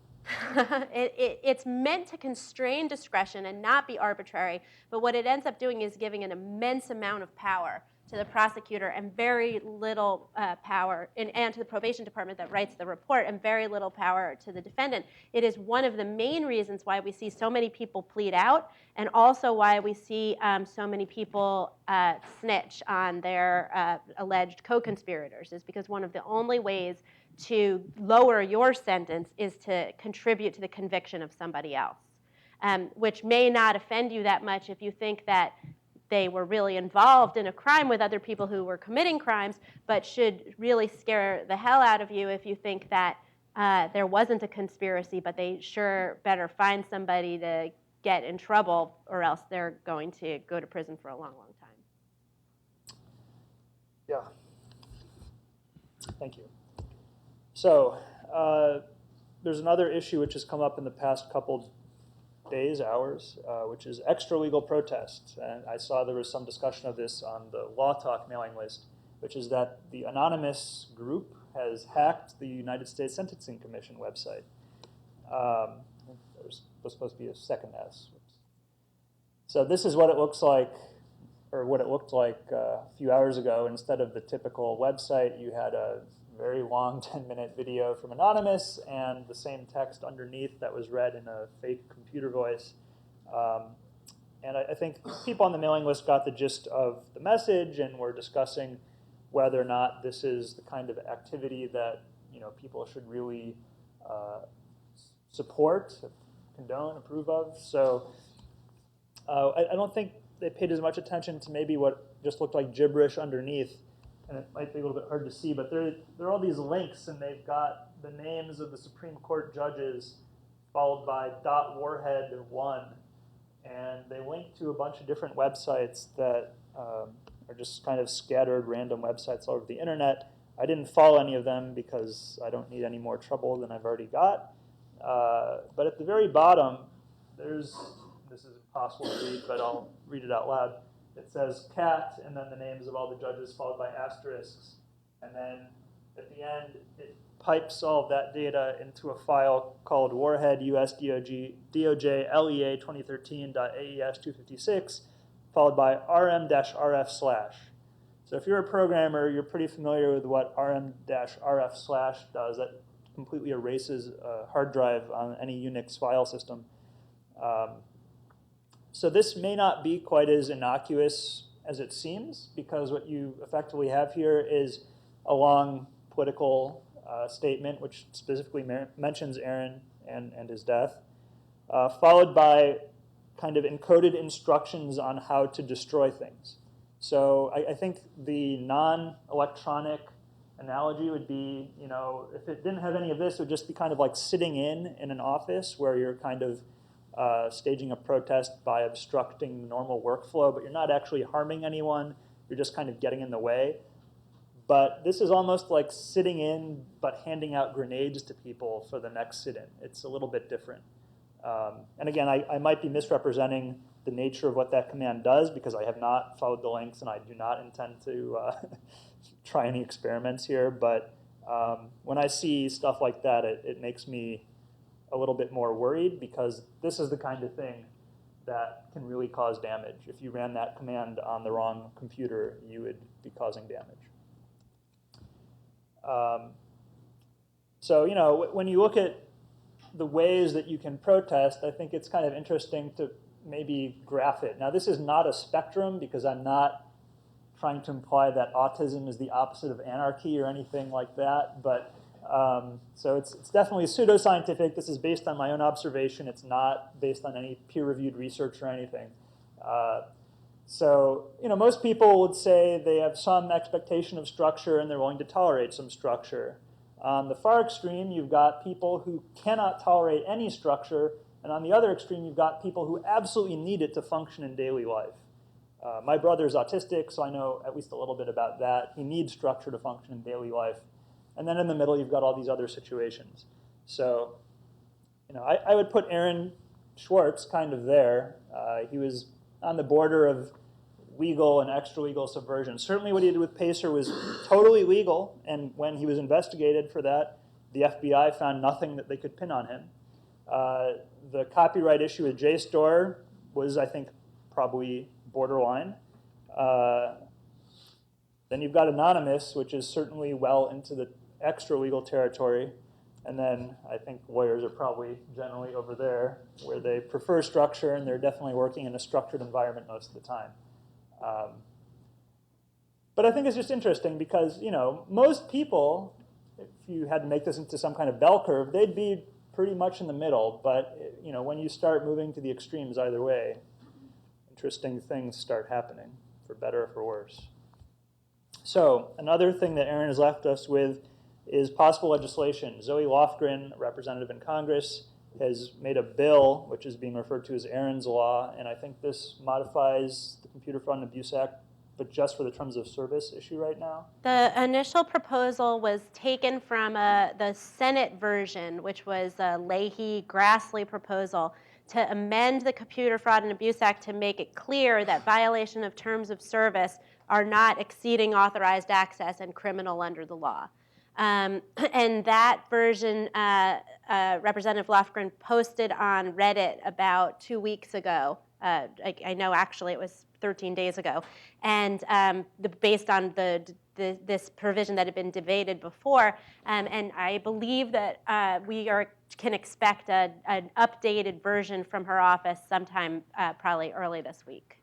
It's meant to constrain discretion and not be arbitrary, but what it ends up doing is giving an immense amount of power to the prosecutor and very little power, and to the probation department that writes the report, and very little power to the defendant. It is one of the main reasons why we see so many people plead out, and also why we see so many people snitch on their alleged co-conspirators, is because one of the only ways to lower your sentence is to contribute to the conviction of somebody else, which may not offend you that much if you think that they were really involved in a crime with other people who were committing crimes, but should really scare the hell out of you if you think that there wasn't a conspiracy, but they sure better find somebody to get in trouble, or else they're going to go to prison for a long, long time. Yeah. Thank you. So there's another issue which has come up in the past couple days, hours, which is extra-legal protest. And I saw there was some discussion of this on the Law Talk mailing list, which is that the anonymous group has hacked the United States Sentencing Commission website. There's supposed to be a second S. So this is what it looks like, or what it looked like a few hours ago. Instead of the typical website, you had a very long 10-minute video from Anonymous and the same text underneath that was read in a fake computer voice. And I think people on the mailing list got the gist of the message, and were discussing whether or not this is the kind of activity that people should really support, condone, approve of. So I don't think they paid as much attention to maybe what just looked like gibberish underneath. And it might be a little bit hard to see, but there are all these links, and they've got the names of the Supreme Court judges followed by .warhead1, and they link to a bunch of different websites that are just kind of scattered random websites all over the internet. I didn't follow any of them because I don't need any more trouble than I've already got. But at the very bottom, this is impossible to read, but I'll read it out loud. It says cat, and then the names of all the judges followed by asterisks. And then at the end, it pipes all of that data into a file called warhead USDOJ LEA 2013.AES256, followed by rm-rf/. So if you're a programmer, you're pretty familiar with what rm-rf/ does. That completely erases a hard drive on any Unix file system. So this may not be quite as innocuous as it seems, because what you effectively have here is a long political statement, which specifically mentions Aaron and his death, followed by kind of encoded instructions on how to destroy things. So I think the non-electronic analogy would be, if it didn't have any of this, it would just be kind of like sitting in an office where you're kind of staging a protest by obstructing the normal workflow, but you're not actually harming anyone. You're just kind of getting in the way. But this is almost like sitting in, but handing out grenades to people for the next sit-in. It's a little bit different. And again, I might be misrepresenting the nature of what that command does because I have not followed the links and I do not intend to try any experiments here. But when I see stuff like that, it makes me a little bit more worried because this is the kind of thing that can really cause damage. If you ran that command on the wrong computer, you would be causing damage. So, when you look at the ways that you can protest, I think it's kind of interesting to maybe graph it. Now, this is not a spectrum because I'm not trying to imply that autism is the opposite of anarchy or anything like that. But so it's definitely pseudoscientific. This is based on my own observation. It's not based on any peer-reviewed research or anything. So, most people would say they have some expectation of structure and they're willing to tolerate some structure. On the far extreme, you've got people who cannot tolerate any structure, and on the other extreme, you've got people who absolutely need it to function in daily life. My brother's autistic, so I know at least a little bit about that. He needs structure to function in daily life. And then in the middle, you've got all these other situations. So, I would put Aaron Swartz kind of there. He was on the border of legal and extra-legal subversion. Certainly what he did with Pacer was totally legal, and when he was investigated for that, the FBI found nothing that they could pin on him. The copyright issue with JSTOR was, I think, probably borderline. Then you've got Anonymous, which is certainly well into the extra-legal territory. And then I think lawyers are probably generally over there, where they prefer structure, and they're definitely working in a structured environment most of the time. But I think it's just interesting because, most people, if you had to make this into some kind of bell curve, they'd be pretty much in the middle. But, when you start moving to the extremes either way, interesting things start happening, for better or for worse. So another thing that Aaron has left us with is possible legislation. Zoe Lofgren, a representative in Congress, has made a bill, which is being referred to as Aaron's Law, and I think this modifies the Computer Fraud and Abuse Act, but just for the terms of service issue right now. The initial proposal was taken from the Senate version, which was a Leahy-Grassley proposal, to amend the Computer Fraud and Abuse Act to make it clear that violation of terms of service are not exceeding authorized access and criminal under the law. And that version, Representative Lofgren posted on Reddit about 2 weeks ago. I know actually it was 13 days ago. And based on this provision that had been debated before. And I believe that we can expect an updated version from her office sometime probably early this week.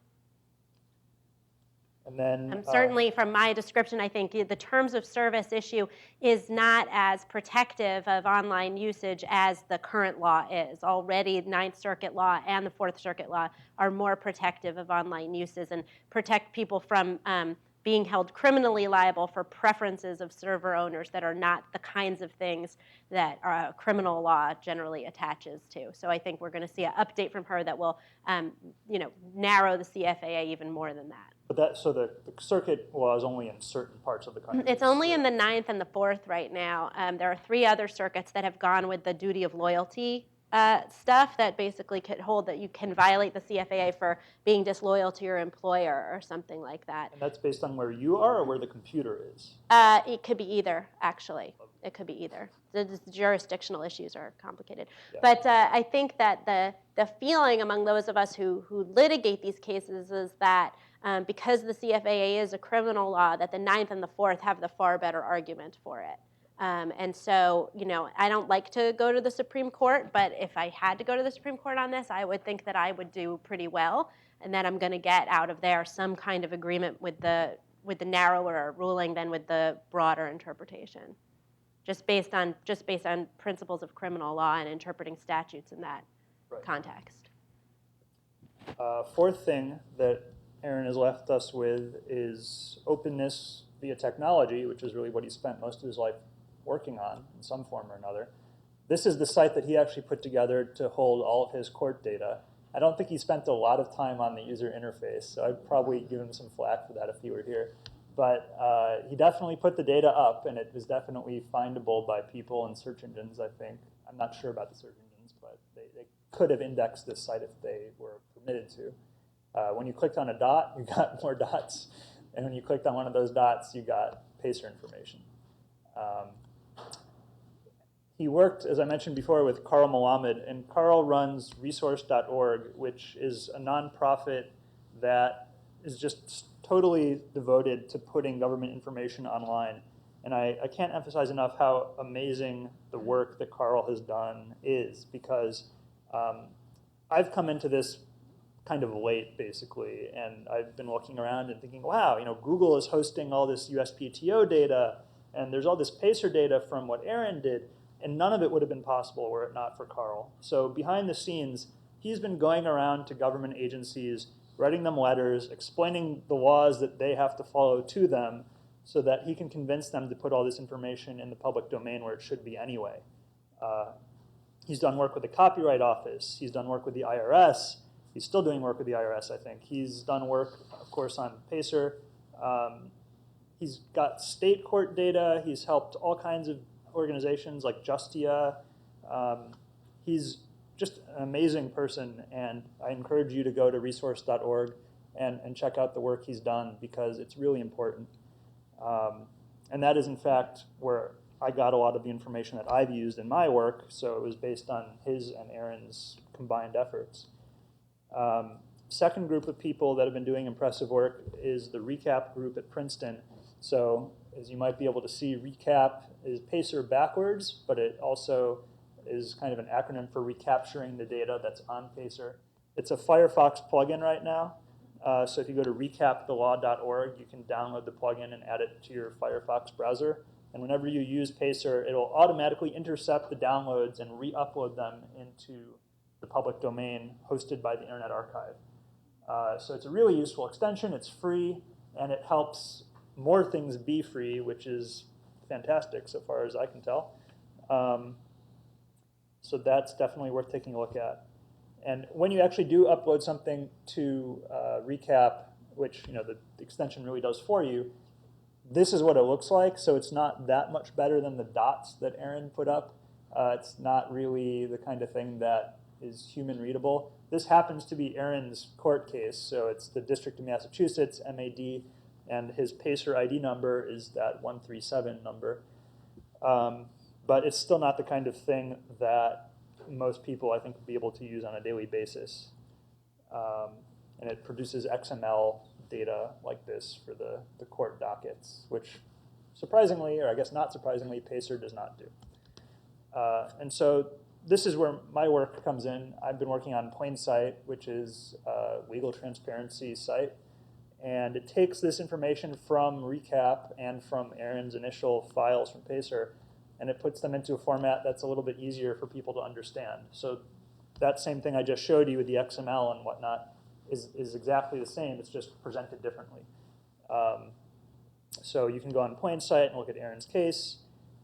And then, certainly from my description, I think the terms of service issue is not as protective of online usage as the current law is. Already, Ninth Circuit law and the Fourth Circuit law are more protective of online uses and protect people from being held criminally liable for preferences of server owners that are not the kinds of things that criminal law generally attaches to. So I think we're going to see an update from her that will narrow the CFAA even more than that. But so the circuit law is only in certain parts of the country. It's only in the 9th and the 4th right now. There are 3 other circuits that have gone with the duty of loyalty stuff that basically could hold that you can violate the CFAA for being disloyal to your employer or something like that. And that's based on where you are or where the computer is? It could be either, actually. It could be either. The jurisdictional issues are complicated. Yeah. But I think that the feeling among those of us who litigate these cases is that because the CFAA is a criminal law, that the 9th and the 4th have the far better argument for it. And so, I don't like to go to the Supreme Court, but if I had to go to the Supreme Court on this, I would think that I would do pretty well, and that I'm going to get out of there some kind of agreement with the narrower ruling than with the broader interpretation, just based on principles of criminal law and interpreting statutes in that context. Fourth thing that Aaron has left us with is openness via technology, which is really what he spent most of his life working on in some form or another. This is the site that he actually put together to hold all of his court data. I don't think he spent a lot of time on the user interface, so I'd probably give him some flack for that if he were here. But he definitely put the data up, and it was definitely findable by people and search engines, I think. I'm not sure about the search engines, but they could have indexed this site if they were permitted to. When you clicked on a dot, you got more dots. And when you clicked on one of those dots, you got PACER information. He worked, as I mentioned before, with Carl Malamed, and Carl runs resource.org, which is a nonprofit that is just totally devoted to putting government information online. And I can't emphasize enough how amazing the work that Carl has done is, because I've come into this kind of late, basically, and I've been looking around and thinking, wow, Google is hosting all this USPTO data, and there's all this PACER data from what Aaron did, and none of it would have been possible were it not for Carl. So behind the scenes, he's been going around to government agencies, writing them letters, explaining the laws that they have to follow to them so that he can convince them to put all this information in the public domain where it should be anyway. He's done work with the Copyright Office. He's done work with the IRS. He's still doing work with the IRS, I think. He's done work, of course, on PACER. He's got state court data. He's helped all kinds of organizations like Justia. He's just an amazing person, and I encourage you to go to resource.org and check out the work he's done, because it's really important. And that is, in fact, where I got a lot of the information that I've used in my work, so it was based on his and Aaron's combined efforts. Second group of people that have been doing impressive work is the RECAP group at Princeton. So as you might be able to see, RECAP is PACER backwards, but it also is kind of an acronym for recapturing the data that's on PACER. It's a Firefox plugin right now. So if you go to recapthelaw.org, you can download the plugin and add it to your Firefox browser. And whenever you use PACER, it'll automatically intercept the downloads and re-upload them into the public domain hosted by the Internet Archive. So it's a really useful extension. It's free, and it helps more things be free, which is fantastic so far as I can tell. So that's definitely worth taking a look at. And when you actually do upload something to RECAP, which the extension really does for you, this is what it looks like. So it's not that much better than the dots that Aaron put up. It's not really the kind of thing that is human readable. This happens to be Aaron's court case. So it's the District of Massachusetts, MAD, and his PACER ID number is that 137 number. But it's still not the kind of thing that most people, I think, would be able to use on a daily basis. And it produces XML data like this for the court dockets, which surprisingly, or I guess not surprisingly, PACER does not do. And so this is where my work comes in. I've been working on PlainSight, which is a legal transparency site. And it takes this information from RECAP and from Aaron's initial files from PACER, and it puts them into a format that's a little bit easier for people to understand. So that same thing I just showed you with the XML and whatnot is exactly the same. It's just presented differently. So you can go on PlainSight and look at Aaron's case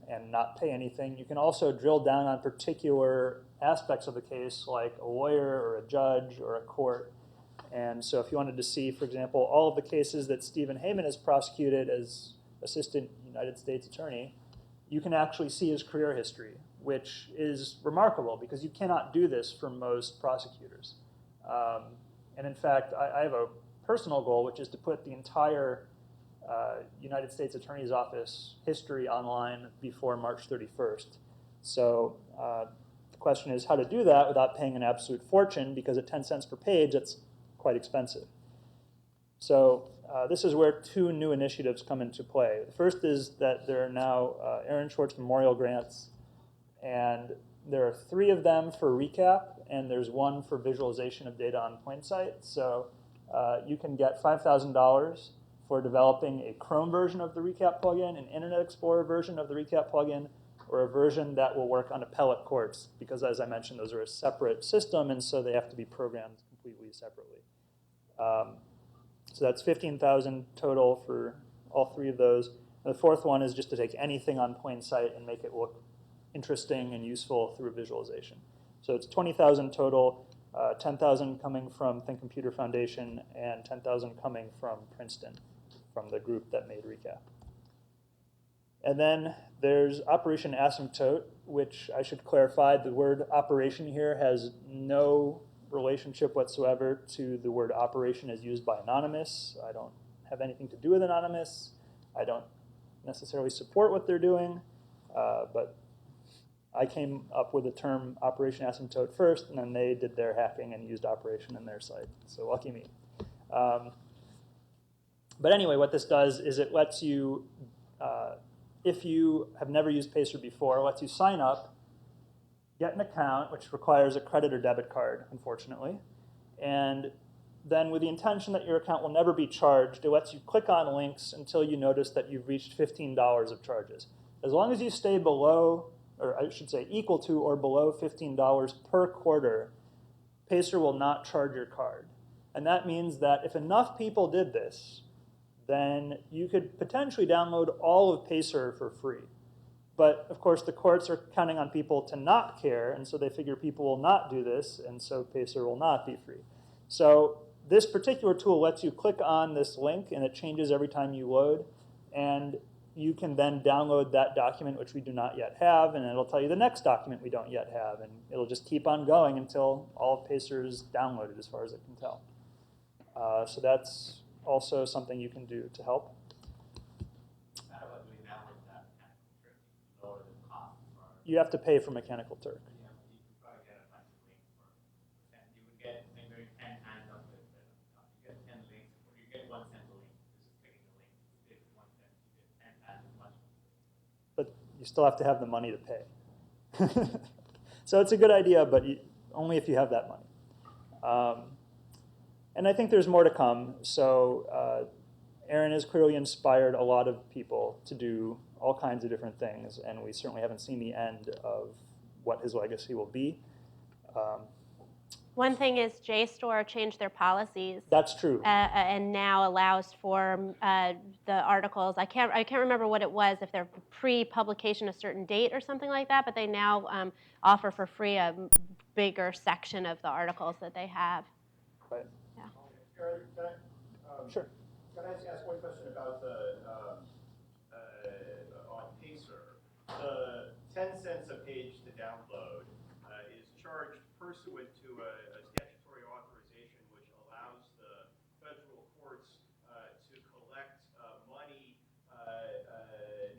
and not pay anything. You can also drill down on particular aspects of the case, like a lawyer or a judge or a court. And so if you wanted to see, for example, all of the cases that Stephen Heyman has prosecuted as Assistant United States Attorney, you can actually see his career history, which is remarkable because you cannot do this for most prosecutors. And in fact, I have a personal goal, which is to put the entire United States Attorney's Office history online before March 31st. So the question is how to do that without paying an absolute fortune, because at 10 cents per page, it's quite expensive. So this is where two new initiatives come into play. The first is that there are now Aaron Swartz Memorial Grants, and there are 3 of them for RECAP, and there's 1 for visualization of data on PlainSight. So you can get $5,000 for developing a Chrome version of the RECAP plugin, an Internet Explorer version of the RECAP plugin, or a version that will work on appellate courts, because as I mentioned, those are a separate system, and so they have to be programmed completely separately. So that's 15,000 total for all three of those. And the fourth one is just to take anything on plain sight and make it look interesting and useful through visualization. So it's 20,000 total, 10,000 coming from Think Computer Foundation and 10,000 coming from Princeton, from the group that made Recap. And then there's Operation Asymptote, which I should clarify, the word operation here has no relationship whatsoever to the word operation as used by Anonymous. I don't have anything to do with Anonymous. I don't necessarily support what they're doing, but I came up with the term Operation Asymptote first, and then they did their hacking and used operation in their site. So lucky me. But anyway, what this does is it lets you, if you have never used Pacer before, it lets you sign up, get an account, which requires a credit or debit card, unfortunately. And then with the intention that your account will never be charged, it lets you click on links until you notice that you've reached $15 of charges. As long as you stay below, or I should say equal to or below $15 per quarter, Pacer will not charge your card. And that means that if enough people did this, then you could potentially download all of Pacer for free. But of course, the courts are counting on people to not care, and so they figure people will not do this, and so Pacer will not be free. So this particular tool lets you click on this link, and it changes every time you load, and you can then download that document, which we do not yet have, and it'll tell you the next document we don't yet have, and it'll just keep on going until all of Pacer is downloaded, as far as it can tell. So that's also something you can do to help. How about doing that with that mechanical Turk to lower the cost? You have to pay for Mechanical Turk. Yeah, you could probably get a bunch of links for percent. You would get maybe 10 times of it. You get 10 links, or you get 1 cent a link. Just clicking the link. If 1 cent, you get 10 times as much. But you still have to have the money to pay. So it's a good idea, but only if you have that money. And I think there's more to come. So Aaron has clearly inspired a lot of people to do all kinds of different things, and we certainly haven't seen the end of what his legacy will be. One thing is JSTOR changed their policies. That's true. And now allows for the articles. I can't remember what it was, if they're pre-publication a certain date or something like that, but they now offer for free a bigger section of the articles that they have. Right. Yeah. Aaron, can Sure. I ask one question about the on Pacer? The 10 cents a page to download is charged pursuant to a statutory authorization which allows the federal courts to collect money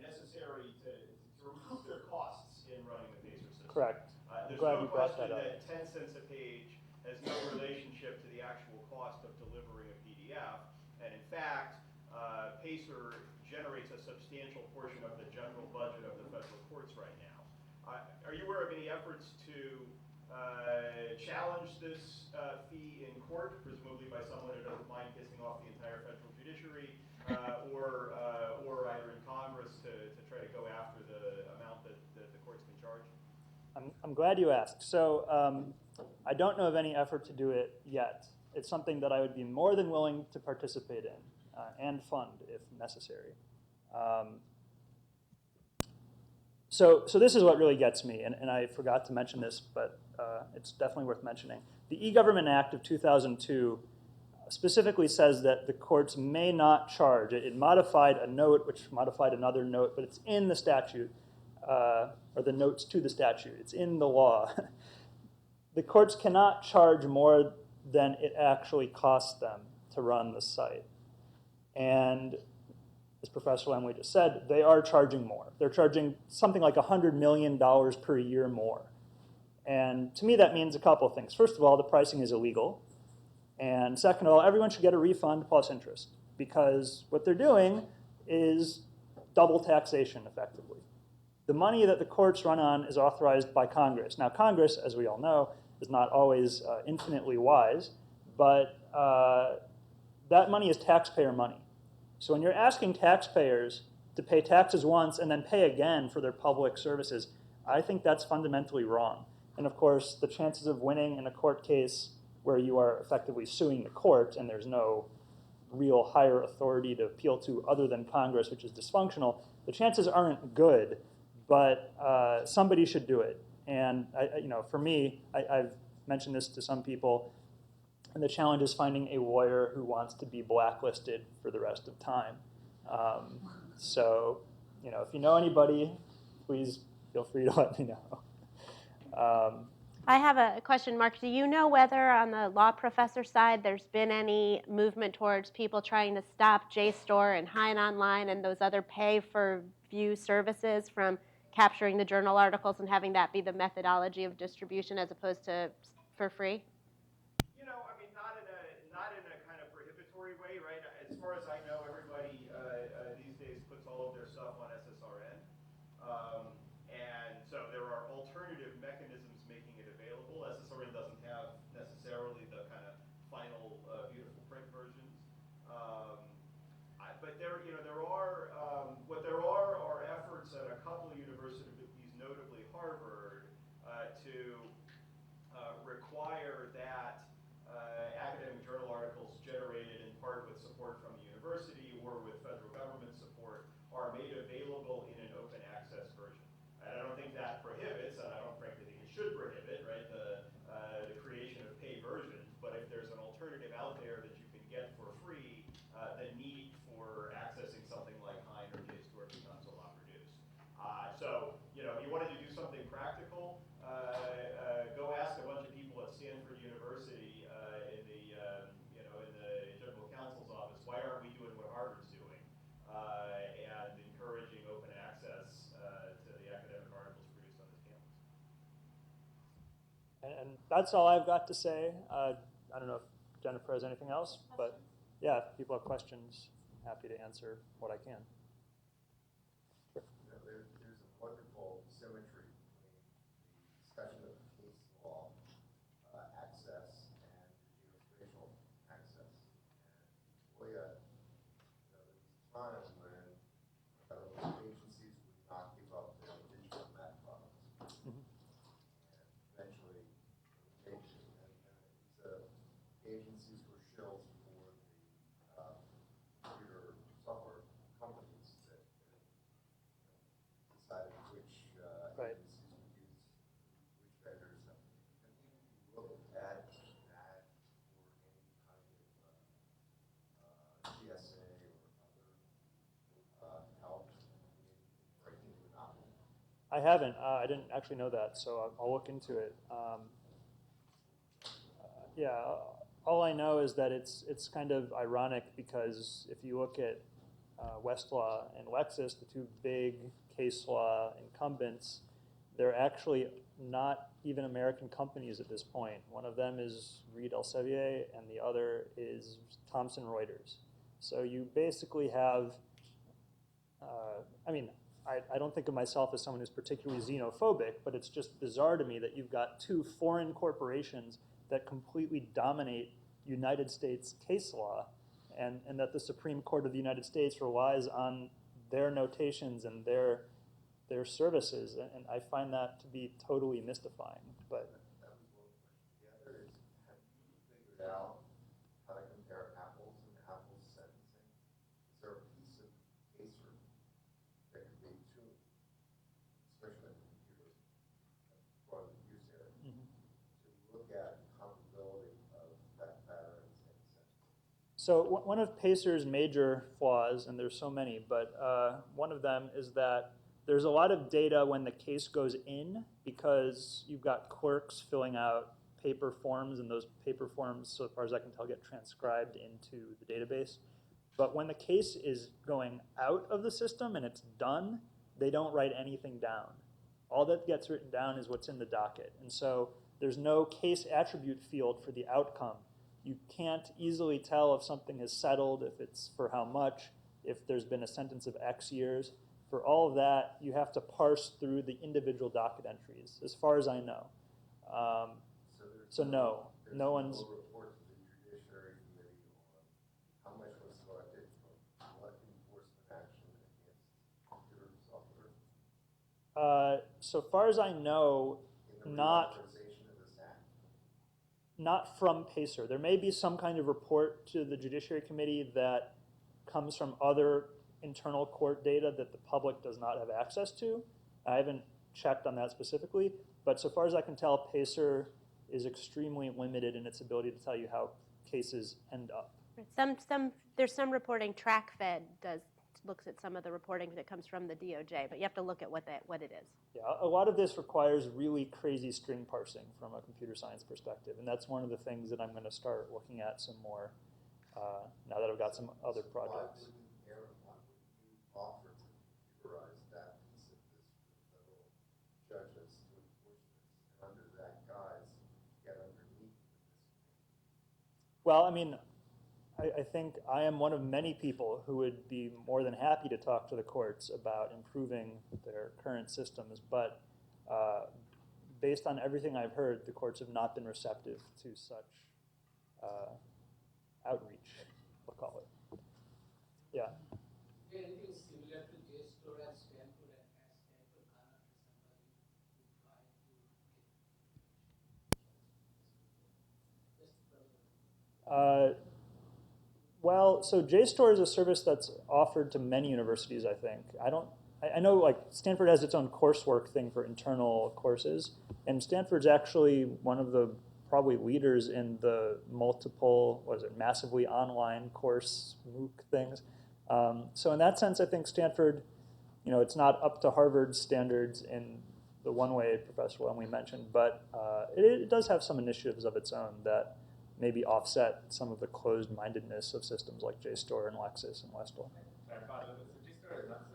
necessary to remove their costs in running the Pacer system. Correct. There's glad no you brought question that up. 10 cents a page has no relationship to the actual cost of delivering a PDF. And in fact, Pacer generates a substantial portion of the general budget of the federal courts right now. Are you aware of any efforts to challenge this fee in court, presumably by someone who doesn't mind pissing off the entire federal judiciary, or either in Congress to try to go after the amount that the courts can charge? I'm glad you asked. So I don't know of any effort to do it yet. It's something that I would be more than willing to participate in and fund if necessary. So this is what really gets me, and I forgot to mention this, but it's definitely worth mentioning. The E-Government Act of 2002 specifically says that the courts may not charge. It modified a note, which modified another note, but it's in the statute, or the notes to the statute. It's in the law. The courts cannot charge more than it actually costs them to run the site. And as Professor Lemley just said, they are charging more. They're charging something like $100 million per year more. And to me, that means a couple of things. First of all, the pricing is illegal. And second of all, everyone should get a refund plus interest, because what they're doing is double taxation, effectively. The money that the courts run on is authorized by Congress. Now, Congress, as we all know, is not always infinitely wise, but that money is taxpayer money. So when you're asking taxpayers to pay taxes once and then pay again for their public services, I think that's fundamentally wrong. And of course, the chances of winning in a court case where you are effectively suing the court and there's no real higher authority to appeal to other than Congress, which is dysfunctional, the chances aren't good, but somebody should do it. And for me, I've mentioned this to some people, and the challenge is finding a lawyer who wants to be blacklisted for the rest of time. So, if you know anybody, please feel free to let me know. I have a question, Mark. Do you know whether on the law professor side there's been any movement towards people trying to stop JSTOR and Hein Online and those other pay-for-view services from capturing the journal articles and having that be the methodology of distribution as opposed to for free? Not in a kind of prohibitory way, right? As far as I know, everybody these days puts all of their stuff on SSRN. And so there are alternative mechanisms making it available. SSRN doesn't have necessarily the kind of final beautiful print versions. But there are efforts at a couple of universities, notably Harvard, to require that academic journal articles generated in part with support from the university or with federal government support are made available in an open access version. And I don't think that prohibits, and I don't frankly think it should prohibit, right, the creation of pay versions. But if there's an alternative out there that you can get for free, the need for accessing something like Hein or JSTOR becomes a lot reduced. So, you wanted to do something practical, go ask a bunch of people at Stanford University in the general counsel's office, why aren't we doing what Harvard's doing, and encouraging open access to the academic articles produced on this campus. And that's all I've got to say. I don't know if Jennifer has anything else, but yeah, if people have questions, I'm happy to answer what I can. Sure. There's a wonderful symmetry between the discussion of case law access and geospatial access. And boy, there was a time when government agencies would not give up their digital map products. And eventually, agencies were shills for the computer software companies that decided which Right. agencies would use which vendors. And even if you look at that for any kind of GSA or other help in breaking the monopoly. I haven't. I didn't actually know that, so I'll look into it. Yeah, all I know is that it's kind of ironic because if you look at Westlaw and Lexis, the two big case law incumbents, they're actually not even American companies at this point. One of them is Reed Elsevier, and the other is Thomson Reuters. So you basically have, I don't think of myself as someone who's particularly xenophobic, but it's just bizarre to me that you've got two foreign corporations that completely dominate United States case law, and that the Supreme Court of the United States relies on their notations and their services, and I find that to be totally mystifying. But That was one question. The other is, have you figured out how to compare apples and apples sentencing? Is there a piece of pacer that could be tuned, especially in the computer run use area, to look at comparability of fact patterns and sentencing? So one of Pacer's major flaws, and there's so many, but one of them is that there's a lot of data when the case goes in because you've got clerks filling out paper forms, and those paper forms, so far as I can tell, get transcribed into the database. But when the case is going out of the system and it's done, they don't write anything down. All that gets written down is what's in the docket. And so there's no case attribute field for the outcome. You can't easily tell if something is settled, if it's for how much, if there's been a sentence of X years. For all of that, you have to parse through the individual docket entries, as far as I know. So no one's. No report to the Judiciary Committee on how much was collected from what enforcement action against computer software. So far as I know, in the not. reauthorization of this act. Not from Pacer. There may be some kind of report to the Judiciary Committee that comes from other internal court data that the public does not have access to. I haven't checked on that specifically, but so far as I can tell, Pacer is extremely limited in its ability to tell you how cases end up. There's some reporting. TrackFed looks at some of the reporting that comes from the DOJ, but you have to look at what it is. Yeah, a lot of this requires really crazy string parsing from a computer science perspective, and that's one of the things that I'm going to start looking at some more now that I've got some other projects. Why wouldn't you offer to computerize that piece of this for the federal judges to enforce this, and under that guise, get underneath this? Well, I mean, I think I am one of many people who would be more than happy to talk to the courts about improving their current systems, but based on everything I've heard, the courts have not been receptive to such outreach, we'll call it. Yeah. Is there anything similar to JSTOR at Stanford, and has Stanford gone after somebody who tried to get just Well, so JSTOR is a service that's offered to many universities, I think. I know like Stanford has its own coursework thing for internal courses, and Stanford's actually one of the probably leaders in the multiple, massively online course MOOC things. So in that sense, I think Stanford, it's not up to Harvard standards in the one way Professor Lemley mentioned, but it does have some initiatives of its own that maybe offset some of the closed-mindedness of systems like JSTOR and Lexis and Westlaw. So JSTOR is not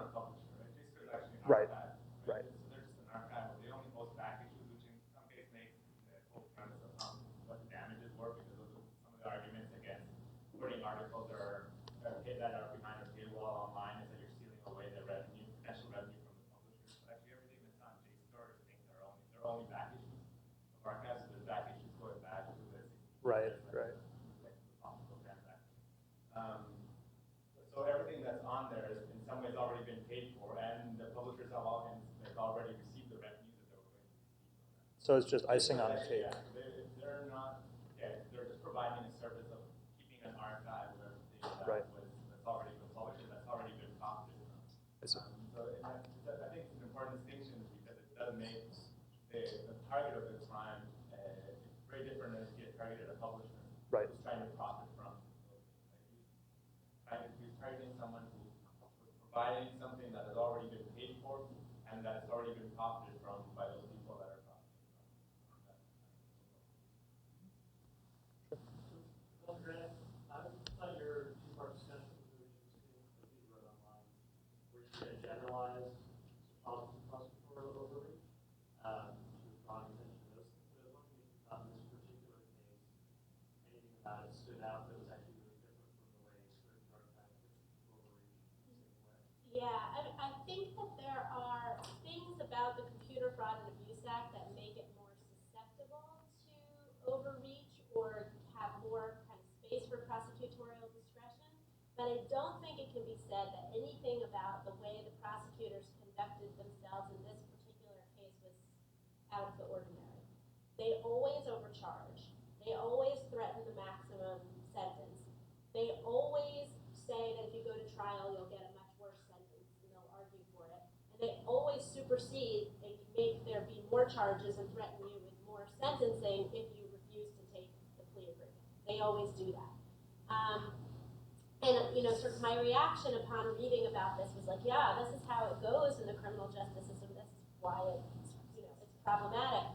a publisher, right? JSTOR is actually an Right. archive. Right. So they're just an archive. They only post back issues, which in some cases makes the whole premise of what the damages were, because of some of the arguments against putting articles that are behind a paywall online is that you're stealing away the potential revenue from the publishers. But actually, everything that's on JSTOR is things that they're only back issues of archives. So there's back issues going back to the Right. So everything that's on there is in some ways already been paid for, and the publishers have already received the revenue that they were going to receive. So it's just icing on the cake. Yeah, they're not. Yeah, they're just providing a service of keeping an archive of everything that's already been published and that's already been profited from. I think it's an important distinction because it does make the target of the crime very different than if you get targeted a publisher who's trying to profit from. He's targeting someone who was providing something that has already been paid for and that has already been profited from by those people that are profiting from that. Well, Grant, I thought your two-part discussion was really interesting that you wrote online, where you kind of generalized prosecutorial overreach to drawing attention to those things. But I was wondering if you thought in this particular case, anything about it stood out that was actually really different from the way certain drug tactics overreach in the same way. Yeah, I think that there are things about the Computer Fraud and Abuse Act that make it more susceptible to overreach or have more kind of space for prosecutorial discretion. But I don't think it can be said that anything about the way the prosecutors conducted themselves in this particular case was out of the ordinary. They always overcharge. They always threaten the maximum sentence. They always say that if you go to trial, you'll get a much worse sentence, and they'll argue for it. And they always supersede and make there be more charges and threaten you with more sentencing if you refuse to take the plea agreement. They always do that. And sort of my reaction upon reading about this was like, yeah, this is how it goes in the criminal justice system. This is why it's problematic.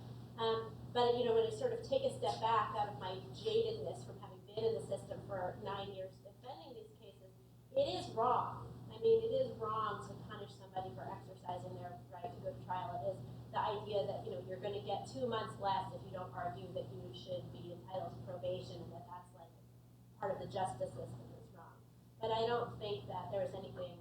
But when I sort of take a step back out of my jadedness from having been in the system for 9 years defending these cases, it is wrong. I mean, it is wrong to punish somebody for exercising their right to go to trial. It is the idea that you're going to get 2 months less if you don't argue that you should be entitled to probation, and that's like part of the justice system. But I don't think that there was anything.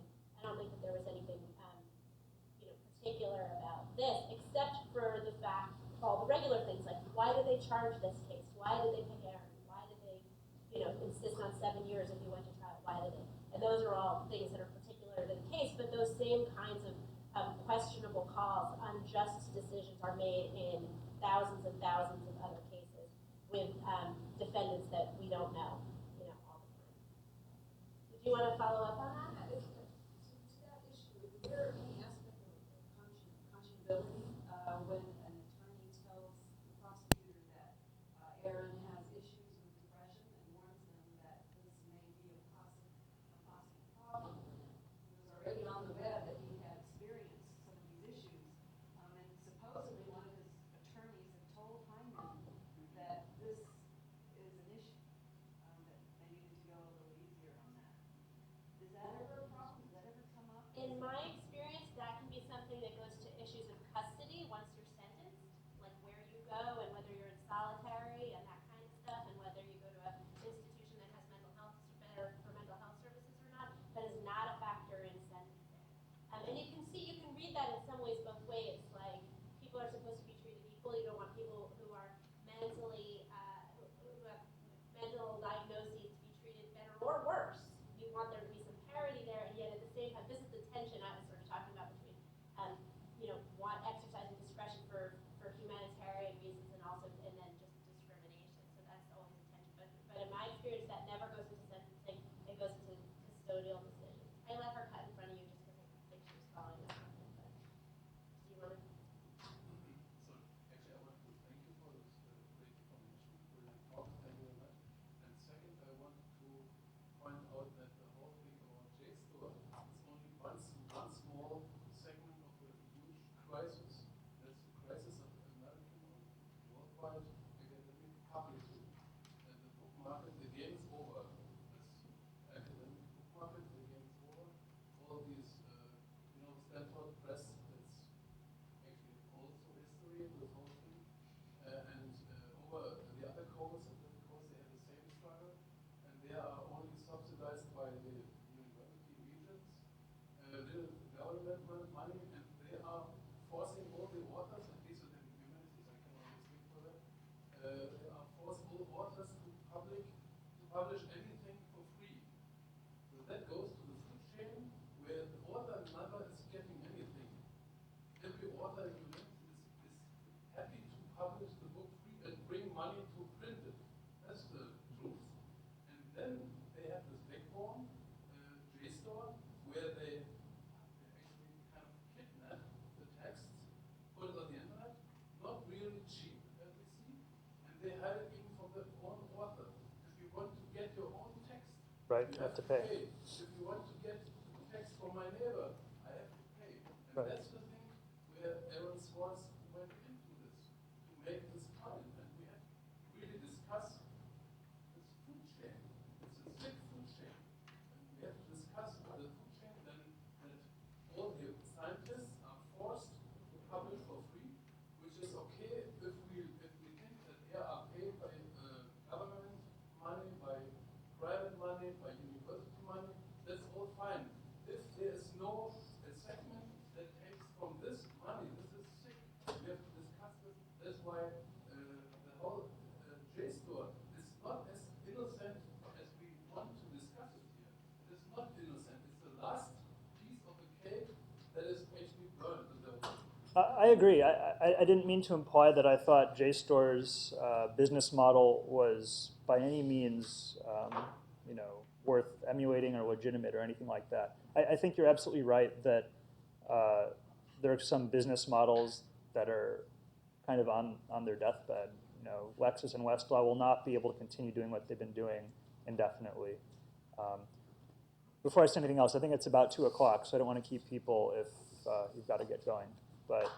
Particular about this, except for the fact, all the regular things like why did they charge this case? Why did they pick Aaron? Why did they, insist on 7 years if you went to trial? Why did they? And those are all things that are particular to the case. But those same kinds of questionable calls, unjust decisions are made in thousands and thousands of other cases. follow up on that? To that issue, is there any aspect of conscionability when an attorney tells the prosecutor that Aaron has issues with depression and warns them that this may be a possible problem for him? It was already on the web that he had experienced some of these issues, and supposedly one of his attorneys had told Hyman that this is an issue, that they needed to go a little easier on that. Is that ever a problem? Does that ever come up? In my experience, that can be something that goes to issues of custody once you're sentenced, like where you go and whether you're in solitary and that kind of stuff, and whether you go to an institution that has mental health or for mental health services or not. That is not a factor in sentencing. And you can read that in some ways both ways. Like people are supposed to be treated equally. You don't want people who are mentally who have mental diagnoses to be treated better or worse. You want there to be some parity there, and yet at the same time, this is the tension I was sort of talking about between, exercising discretion for humanitarian reasons and also and then just discrimination. So that's always a tension. But in my experience, that never goes into sentencing. It goes into custodial decisions. I let her cut in front of you just because I think she was following up on it. But do you want to? So actually, I want to thank you for this great information, brilliant talk. Thank you very much. And second, I want to point out that the whole thing about JSTOR is only one small segment of a huge crisis. That's the crisis of American or worldwide academic publishing. And the book market, the game is over. This academic book market, the game is over. All these, Stanford press, that's actually also history, this whole thing. And over the other course, they have the same struggle, and they are only subsidized by the university regions, little government money, and they are forcing all the authors, at least within humanities, I can only speak for that, they are forcing all authors to publish anything for free. So that goes to the food chain, where the author never is getting anything. Every author in humanities is happy to publish the book free and bring money to print it. That's the truth. And then they have this backbone, JSTOR, where they actually kind of kidnap the texts, put it on the internet, not really cheap, as we see, and they hide it even from their own author. If you want to get your own text, Right, you you have to pay. If you want to get the text from my neighbor, I have to pay. And Right. that's the thing where Aaron Swartz went into this, to make this point. And we have to really discuss this food chain. It's a sick food chain. And we have to discuss the food chain then that all the scientists are forced to publish for free, which is okay if we think that they are paid by government money, by private money, by university money, that's all fine. If there is no segment that takes from this money, this is sick. We have to discuss this. That's why the whole JSTOR is not as innocent as we want to discuss it here. It is not innocent. It's the last piece of the cake that is actually burned in the world. I agree. I didn't mean to imply that I thought JSTOR's business model was by any means, worth emulating or legitimate or anything like that. I think you're absolutely right that there are some business models that are kind of on their deathbed. Lexis and Westlaw will not be able to continue doing what they've been doing indefinitely. Before I say anything else, I think it's about 2 o'clock, so I don't want to keep people if you've got to get going. But